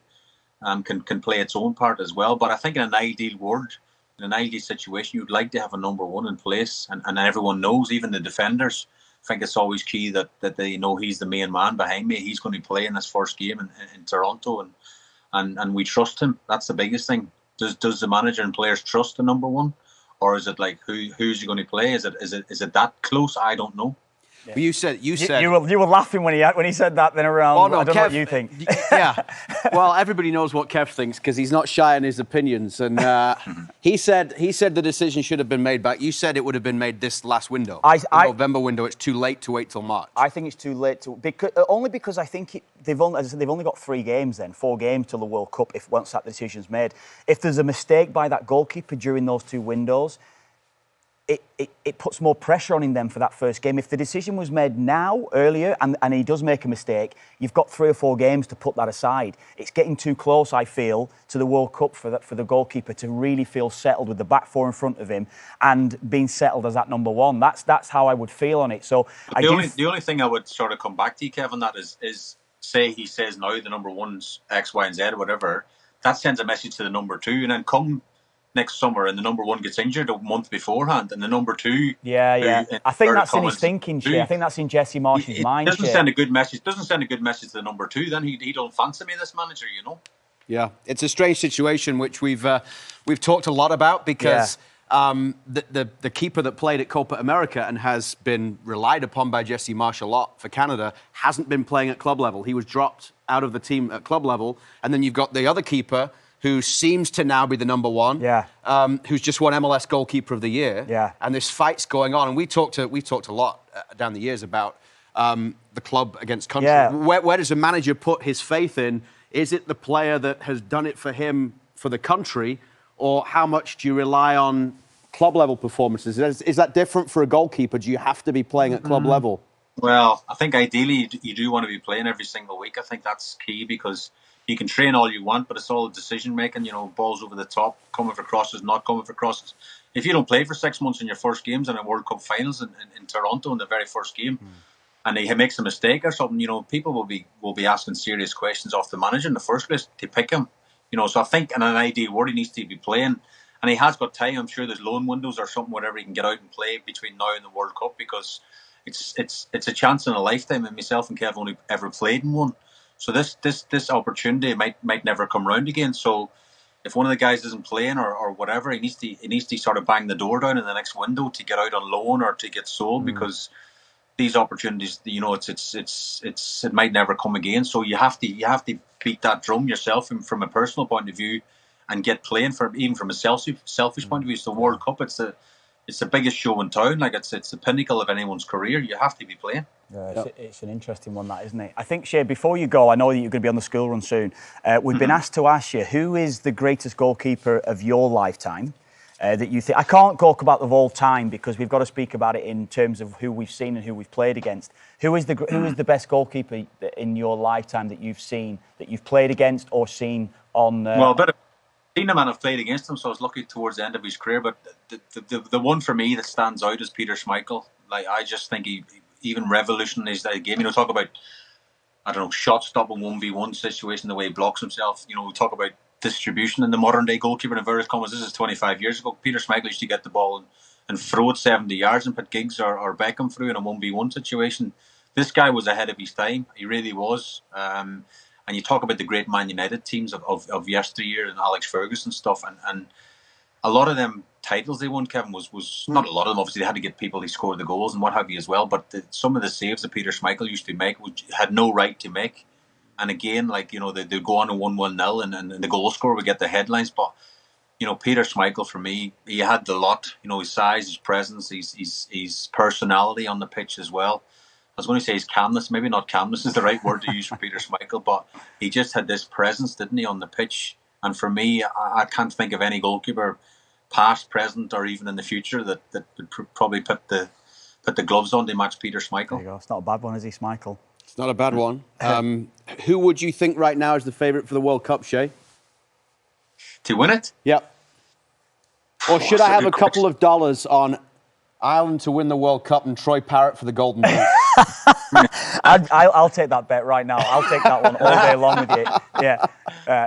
Speaker 1: can play its own part as well. But I think in an ideal world, in an ideal situation, you'd like to have a number 1 in place, and everyone knows, even the defenders. I think it's always key that they know he's the main man behind me. He's going to play in this first game in Toronto, and we trust him. That's the biggest thing. Does the manager and players trust the number 1, or is it like who's he going to play? Is it that close? I don't know.
Speaker 3: Yeah. You said you
Speaker 4: were laughing when he said that. Then around,
Speaker 3: oh, no,
Speaker 4: I don't
Speaker 3: Kev,
Speaker 4: know what you think.
Speaker 3: Yeah, well, everybody knows what Kev thinks because he's not shy in his opinions. And he said the decision should have been made back. You said it would have been made this last window, November window. It's too late to wait till March.
Speaker 4: I think it's too late because I think they've only got 3 games then, 4 games till the World Cup. Once that decision's made, if there's a mistake by that goalkeeper during those 2 windows, it puts more pressure on him then for that first game. If the decision was made now, earlier, and he does make a mistake, you've got 3 or 4 games to put that aside. It's getting too close, I feel, to the World Cup for the goalkeeper to really feel settled with the back 4 in front of him and being settled as that number 1. That's how I would feel on it. So
Speaker 1: the only thing I would sort of come back to you, Kevin, that is say he says now the number 1's X, Y, and Z or whatever, that sends a message to the number 2, and then come next summer and the number 1 gets injured a month beforehand and the number 2...
Speaker 4: Yeah. I think that's in his thinking, Shay. I think that's in Jesse Marsh's mind,
Speaker 1: doesn't send a good message to the number 2, then he don't fancy me, this manager, you know?
Speaker 3: Yeah, it's a strange situation which we've talked a lot about because the keeper that played at Copa America and has been relied upon by Jesse Marsh a lot for Canada hasn't been playing at club level. He was dropped out of the team at club level, and then you've got the other keeper who seems to now be the number 1, who's just won MLS Goalkeeper of the Year, and this fight's going on. And we talked a lot down the years about the club against country. Yeah. Where does a manager put his faith in? Is it the player that has done it for him for the country, or how much do you rely on club level performances? Is that different for a goalkeeper? Do you have to be playing at club level?
Speaker 1: Well, I think ideally you do want to be playing every single week. I think that's key because you can train all you want, but it's all decision making, balls over the top, coming for crosses, not coming for crosses. If you don't play for 6 months in your first games in a World Cup finals in Toronto in the very first game, and he makes a mistake or something, people will be asking serious questions off the manager in the first place to pick him. So I think in an ideal world he needs to be playing, and he has got time. I'm sure there's loan windows or something, whatever he can get out and play between now and the World Cup, because it's a chance in a lifetime, and myself and Kev only ever played in one. So this opportunity might never come round again. So if one of the guys isn't playing or whatever, he needs to sort of bang the door down in the next window to get out on loan or to get sold, because these opportunities, it might never come again. So you have to beat that drum yourself from a personal point of view and get playing even from a selfish point of view. It's the World Cup. It's the biggest show in town. Like it's the pinnacle of anyone's career. You have to be playing.
Speaker 4: Yeah, it's an interesting one, that, isn't it? I think, Shay, before you go, I know that you're going to be on the school run soon. We've been asked to ask you, who is the greatest goalkeeper of your lifetime that you think? I can't talk about of all time because we've got to speak about it in terms of who we've seen and who we've played against. Who is the best goalkeeper in your lifetime that you've seen, that you've played against or seen on?
Speaker 1: Well, I've seen him and I've played against him, so I was lucky towards the end of his career. But the one for me that stands out is Peter Schmeichel. Like, I just think he even revolutionized that game. Talk about, shot stopping 1v1 situation, the way he blocks himself. We talk about distribution in the modern day goalkeeper in inverted commas. This is 25 years ago. Peter Schmeichel used to get the ball and throw it 70 yards and put Giggs or Beckham through in a 1v1 situation. This guy was ahead of his time. He really was. And you talk about the great Man United teams of yesteryear and Alex Ferguson stuff, and a lot of them titles they won, Kevin, was not a lot of them. Obviously, they had to get people who scored the goals and what have you as well. But some of the saves that Peter Schmeichel used to make had no right to make. And again, they'd go on a 1-1-0 and the goal scorer would get the headlines. But Peter Schmeichel, for me, he had the lot. His size, his presence, his personality on the pitch as well. I was going to say his calmness. Maybe not calmness is the right word to use for Peter Schmeichel, but he just had this presence, didn't he, on the pitch? And for me, I can't think of any goalkeeper, past, present, or even in the future, that would probably put the gloves on to match Peter Schmeichel.
Speaker 4: There you go. It's not a bad one, is he, Schmeichel?
Speaker 3: It's not a bad one. Who would you think right now is the favourite for the World Cup, Shay?
Speaker 1: To win it?
Speaker 3: Yep. Or should I have a couple of dollars on Ireland to win the World Cup and Troy Parrott for the Golden Boot?
Speaker 4: I'll take that bet right now. I'll take that one all day long with you. Yeah.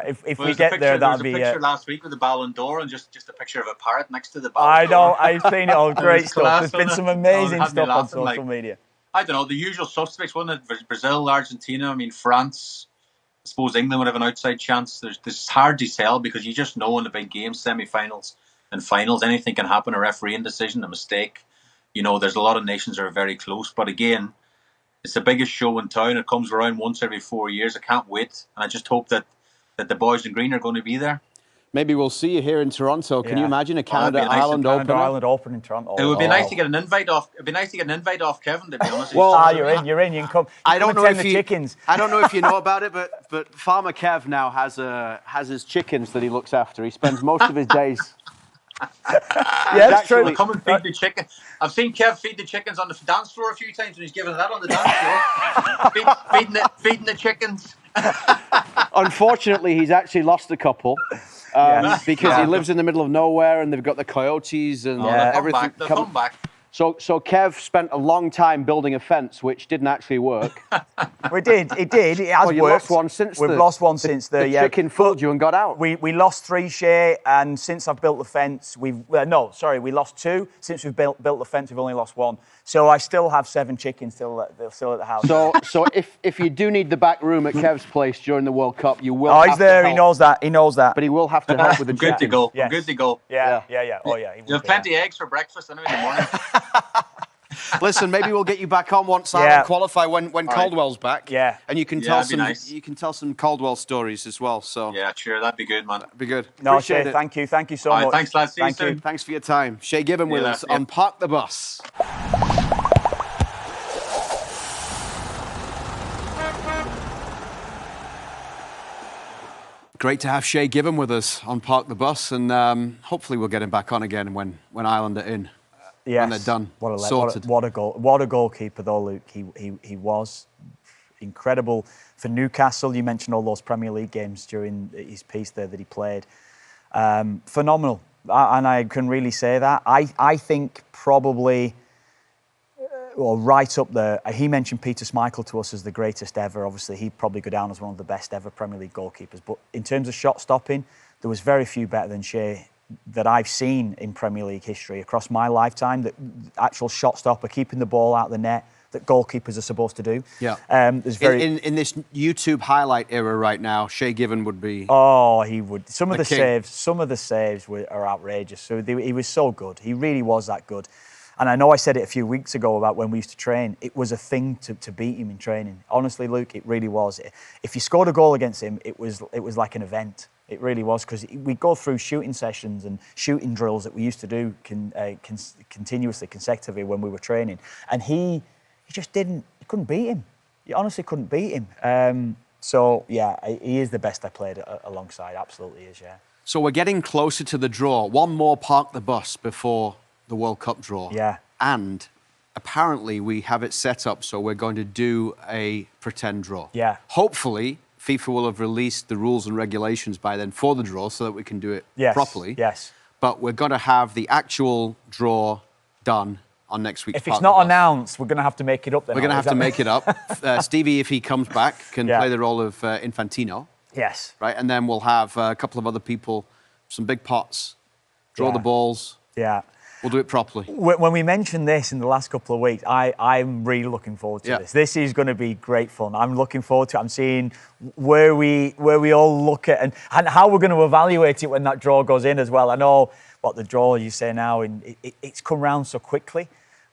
Speaker 4: If we get there, that'll be...
Speaker 1: There was a picture last week with the Ballon d'Or and just a picture of a parrot next to the Ballon d'Or.
Speaker 4: I know. I've seen it all. Great stuff. There's been some amazing stuff on social media.
Speaker 1: I don't know, the usual suspects, wasn't it? Brazil, Argentina, France. I suppose England would have an outside chance. It's hard to tell because you just know in the big games, semi-finals and finals, anything can happen. A refereeing decision, a mistake. There's a lot of nations that are very close. But again, it's the biggest show in town. It comes around once every 4 years. I can't wait. And I just hope that the boys in green are going to be there.
Speaker 3: Maybe we'll see you here in Toronto. Can you imagine a Canada-Ireland
Speaker 4: Open in Toronto?
Speaker 1: It would be nice to get an invite off. It'd be nice to get an invite off Kevin, to be honest.
Speaker 4: Well, you're in. You can come.
Speaker 3: I don't know if chickens. I don't know if you know about it, but Farmer Kev now has his chickens that he looks after. He spends most of his days
Speaker 4: Yeah, that's true.
Speaker 1: Come and feed the chicken. I've seen Kev feed the chickens on the dance floor a few times when he's given that on the dance floor. feeding the chickens.
Speaker 3: Unfortunately, he's actually lost a couple because he lives in the middle of nowhere and they've got the coyotes and everything.
Speaker 1: They'll come back.
Speaker 3: So Kev spent a long time building a fence, which didn't actually work.
Speaker 4: We did. It did. It has worked.
Speaker 3: Lost one since
Speaker 4: We've lost one since the
Speaker 3: chicken fooled you and got out.
Speaker 4: We lost 3, Shay, and since I've built the fence, we lost 2. Since we've built the fence, we've only lost 1. So I still have 7 chickens still at the house.
Speaker 3: So if you do need the back room at Kev's place during the World Cup, you will.
Speaker 4: Oh, he's there. He knows that. He knows that.
Speaker 3: But he will have to help with the chickens.
Speaker 1: Good to go.
Speaker 4: Yes.
Speaker 1: Good to go.
Speaker 4: Yeah. Oh yeah.
Speaker 1: You have plenty of eggs for breakfast anyway in the morning.
Speaker 3: Listen, maybe we'll get you back on once I qualify when Caldwell's back.
Speaker 4: Yeah.
Speaker 3: And you can tell some Caldwell stories as well. So
Speaker 1: yeah, sure, that'd be good, man.
Speaker 3: That'd be good.
Speaker 4: No, Shay, thank you so much.
Speaker 1: Thanks, lads. See you
Speaker 3: Thank you.
Speaker 1: soon.
Speaker 3: Thanks for your time. Shay Given with us on Park the Bus. Great to have Shay Given with us on Park the Bus, and hopefully we'll get him back on again when Ireland are in.
Speaker 4: Yes.
Speaker 3: When they're done.
Speaker 4: What a goalkeeper though, Luke. He was incredible for Newcastle. You mentioned all those Premier League games during his piece there that he played. Phenomenal, and I can really say that. I think probably, right up there. He mentioned Peter Schmeichel to us as the greatest ever. Obviously, he'd probably go down as one of the best ever Premier League goalkeepers. But in terms of shot stopping, there was very few better than Shay that I've seen in Premier League history across my lifetime. That actual shot stopper, keeping the ball out of the net, that goalkeepers are supposed to do.
Speaker 3: Yeah.
Speaker 4: There's very
Speaker 3: in this YouTube highlight era right now, Shay Given would be.
Speaker 4: Oh, he would. Some of the
Speaker 3: king.
Speaker 4: saves are outrageous. So he was so good. He really was that good. And I know I said it a few weeks ago about when we used to train. It was a thing to beat him in training. Honestly, Luke, it really was. If you scored a goal against him, it was like an event. It really was, because we'd go through shooting sessions and shooting drills that we used to do continuously, consecutively when we were training. And he just couldn't beat him. You honestly couldn't beat him. So, yeah, he is the best I played alongside. Absolutely is, yeah.
Speaker 3: So we're getting closer to the draw. One more Park the Bus before the World Cup draw.
Speaker 4: Yeah.
Speaker 3: And apparently we have it set up so we're going to do a pretend draw.
Speaker 4: Yeah.
Speaker 3: Hopefully, FIFA will have released the rules and regulations by then for the draw so that we can do it properly.
Speaker 4: Yes.
Speaker 3: But we're going to have the actual draw done on next week's
Speaker 4: If it's not announced, we're going to have to make it up then.
Speaker 3: We're going to have to make it up. Stevie, if he comes back, can play the role of Infantino.
Speaker 4: Yes.
Speaker 3: Right, and then we'll have a couple of other people, some big pots, draw the balls.
Speaker 4: Yeah.
Speaker 3: We'll do it properly.
Speaker 4: When we mentioned this in the last couple of weeks, I'm really looking forward to this. This is going to be great fun. I'm looking forward to it. I'm seeing where we all look at and how we're going to evaluate it when that draw goes in as well. I know what the draw you say now, and it's come round so quickly.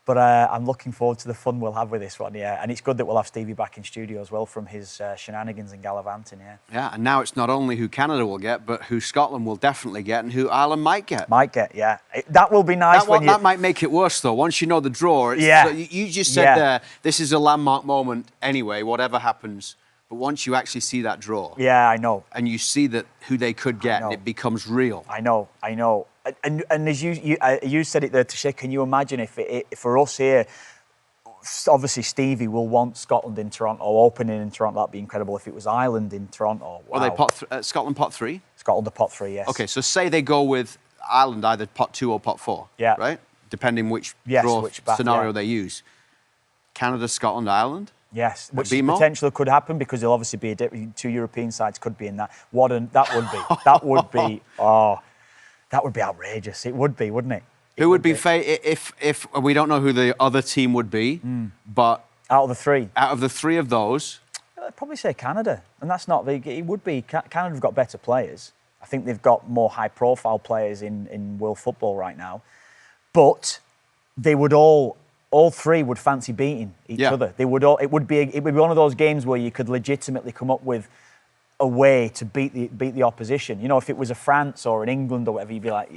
Speaker 4: But I'm looking forward to the fun we'll have with this one, yeah. And it's good that we'll have Stevie back in studio as well from his shenanigans and gallivanting, yeah.
Speaker 3: Yeah, and now it's not only who Canada will get, but who Scotland will definitely get and who Ireland might get.
Speaker 4: Might get, yeah. That will be nice
Speaker 3: That might make it worse, though. Once you know the draw, you just said there, this is a landmark moment anyway, whatever happens. But once you actually see that draw...
Speaker 4: Yeah, I know.
Speaker 3: And you see that who they could get, and it becomes real.
Speaker 4: I know. And as you said it there, Tasha, can you imagine if for us here, obviously Stevie will want Scotland in Toronto, opening in Toronto, that'd be incredible. If it was Ireland in Toronto, wow.
Speaker 3: Well, Scotland pot 3?
Speaker 4: Scotland are pot 3, yes.
Speaker 3: Okay, so say they go with Ireland either pot 2 or pot 4, right? Depending which scenario they use. Canada, Scotland, Ireland?
Speaker 4: Yes, which potentially could happen because there'll obviously be 2 European sides could be in that. That would be outrageous. It would be, wouldn't it?
Speaker 3: Who would be if we don't know who the other team would be, but
Speaker 4: out of the 3?
Speaker 3: Out of the 3 of those?
Speaker 4: I'd probably say Canada. And that's not... It would be... Canada have got better players. I think they've got more high-profile players in world football right now. But they would all 3 would fancy beating each other. They would all... It would be one of those games where you could legitimately come up with a way to beat the opposition. You know, if it was a France or an England or whatever, you'd be like,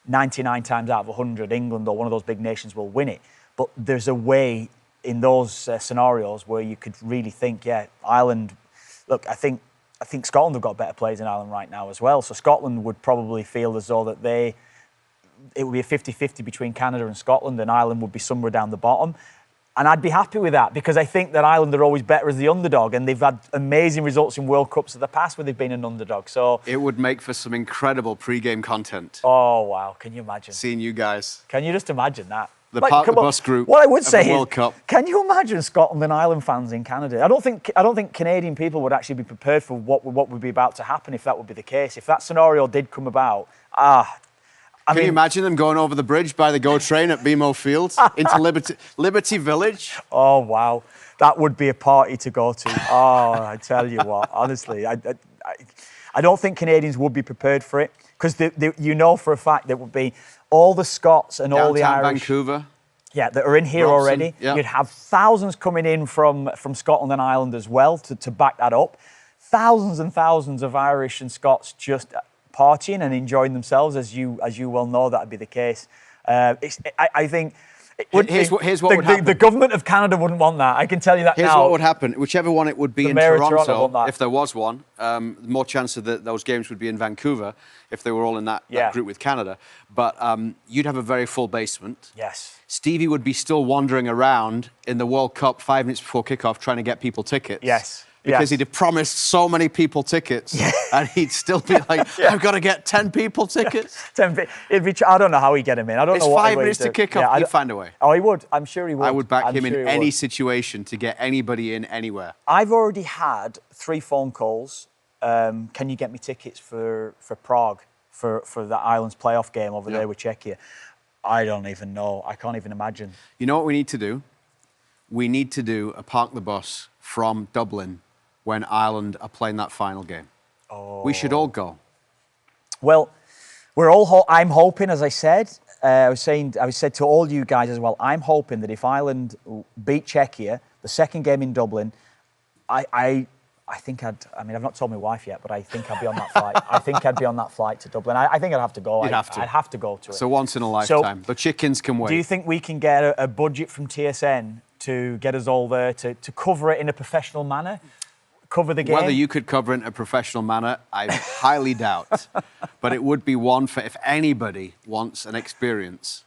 Speaker 4: 99 times out of 100, England or one of those big nations will win it. But there's a way in those scenarios where you could really think, Ireland. Look, I think Scotland have got better players in Ireland right now as well. So Scotland would probably feel as though that they it would be a 50-50 between Canada and Scotland, and Ireland would be somewhere down the bottom. And I'd be happy with that because I think that Ireland are always better as the underdog, and they've had amazing results in World Cups of the past where they've been an underdog. So
Speaker 3: it would make for some incredible pre-game content.
Speaker 4: Oh, wow. Can you imagine?
Speaker 3: Seeing you guys.
Speaker 4: Can you just imagine that?
Speaker 3: The Park the Bus group.
Speaker 4: What I would say
Speaker 3: World Cup.
Speaker 4: Can you imagine Scotland and Ireland fans in Canada? I don't think Canadian people would actually be prepared for what would be about to happen if that would be the case. If that scenario did come about,
Speaker 3: Can you imagine them going over the bridge by the GO train at BMO Field into Liberty Village?
Speaker 4: Oh, wow. That would be a party to go to. Oh, I tell you what, honestly, I don't think Canadians would be prepared for it because you know for a fact there would be all the Scots and all the Irish.
Speaker 3: Vancouver.
Speaker 4: Yeah, that are in here
Speaker 3: Robson,
Speaker 4: already.
Speaker 3: yeah.
Speaker 4: You'd have thousands coming in from Scotland and Ireland as well to back that up. Thousands and thousands of Irish and Scots just partying and enjoying themselves, as you well know that would be the case. I think
Speaker 3: here's what would happen.
Speaker 4: The government of Canada wouldn't want that. I can tell you that
Speaker 3: Here's
Speaker 4: now.
Speaker 3: what would happen. Whichever one it would be
Speaker 4: The
Speaker 3: in
Speaker 4: Mayor of
Speaker 3: Toronto,
Speaker 4: Toronto want that.
Speaker 3: if there was one, more chance of those games would be in Vancouver if they were all in that group with Canada. But you'd have a very full basement.
Speaker 4: Yes.
Speaker 3: Stevie would be still wandering around in the World Cup 5 minutes before kickoff trying to get people tickets.
Speaker 4: Yes.
Speaker 3: Because he'd have promised so many people tickets, and he'd still be like, I've got to get 10 people tickets.
Speaker 4: I don't know how he'd get him in. I don't know what
Speaker 3: 5 minutes to kick off. He'd find a way.
Speaker 4: Oh, he would. I'm sure he would.
Speaker 3: I would back him in any situation to get anybody in anywhere.
Speaker 4: I've already had 3 phone calls. Can you get me tickets for Prague, for the Islands playoff game over there with Czechia? I don't even know. I can't even imagine.
Speaker 3: You know what we need to do? We need to do a Park the Bus from Dublin when Ireland are playing that final game. Oh. We should all go.
Speaker 4: Well, I'm hoping, as I said, I said to all you guys as well, I'm hoping that if Ireland beat Czechia, the second game in Dublin, I think I've not told my wife yet, but I think I'd be on that flight. I think I'd be on that flight to Dublin. I think I'd have to go.
Speaker 3: You'd have to.
Speaker 4: I'd have to go to it.
Speaker 3: So once in a lifetime. The chickens can wait.
Speaker 4: Do you think we can get a budget from TSN to get us all there to cover it in a professional manner? Cover the game?
Speaker 3: Whether you could cover it in a professional manner, I highly doubt. But it would be one for, if anybody wants an experience,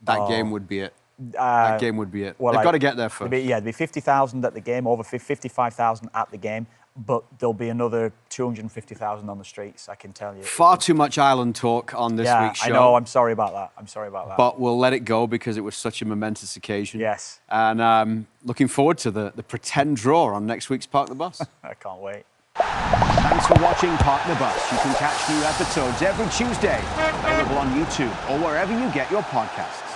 Speaker 3: that game would be it. That game would be it. Well, they've got to get there first.
Speaker 4: There'd be 50,000 at the game, over 55,000 at the game, but there'll be another 250,000 on the streets, I can tell you.
Speaker 3: Far too much Ireland talk on this week's show.
Speaker 4: I know, I'm sorry about that.
Speaker 3: But we'll let it go because it was such a momentous occasion.
Speaker 4: Yes.
Speaker 3: And looking forward to the pretend draw on next week's Park the Bus.
Speaker 4: I can't wait.
Speaker 2: Thanks for watching Park the Bus. You can catch new episodes every Tuesday, available on YouTube or wherever you get your podcasts.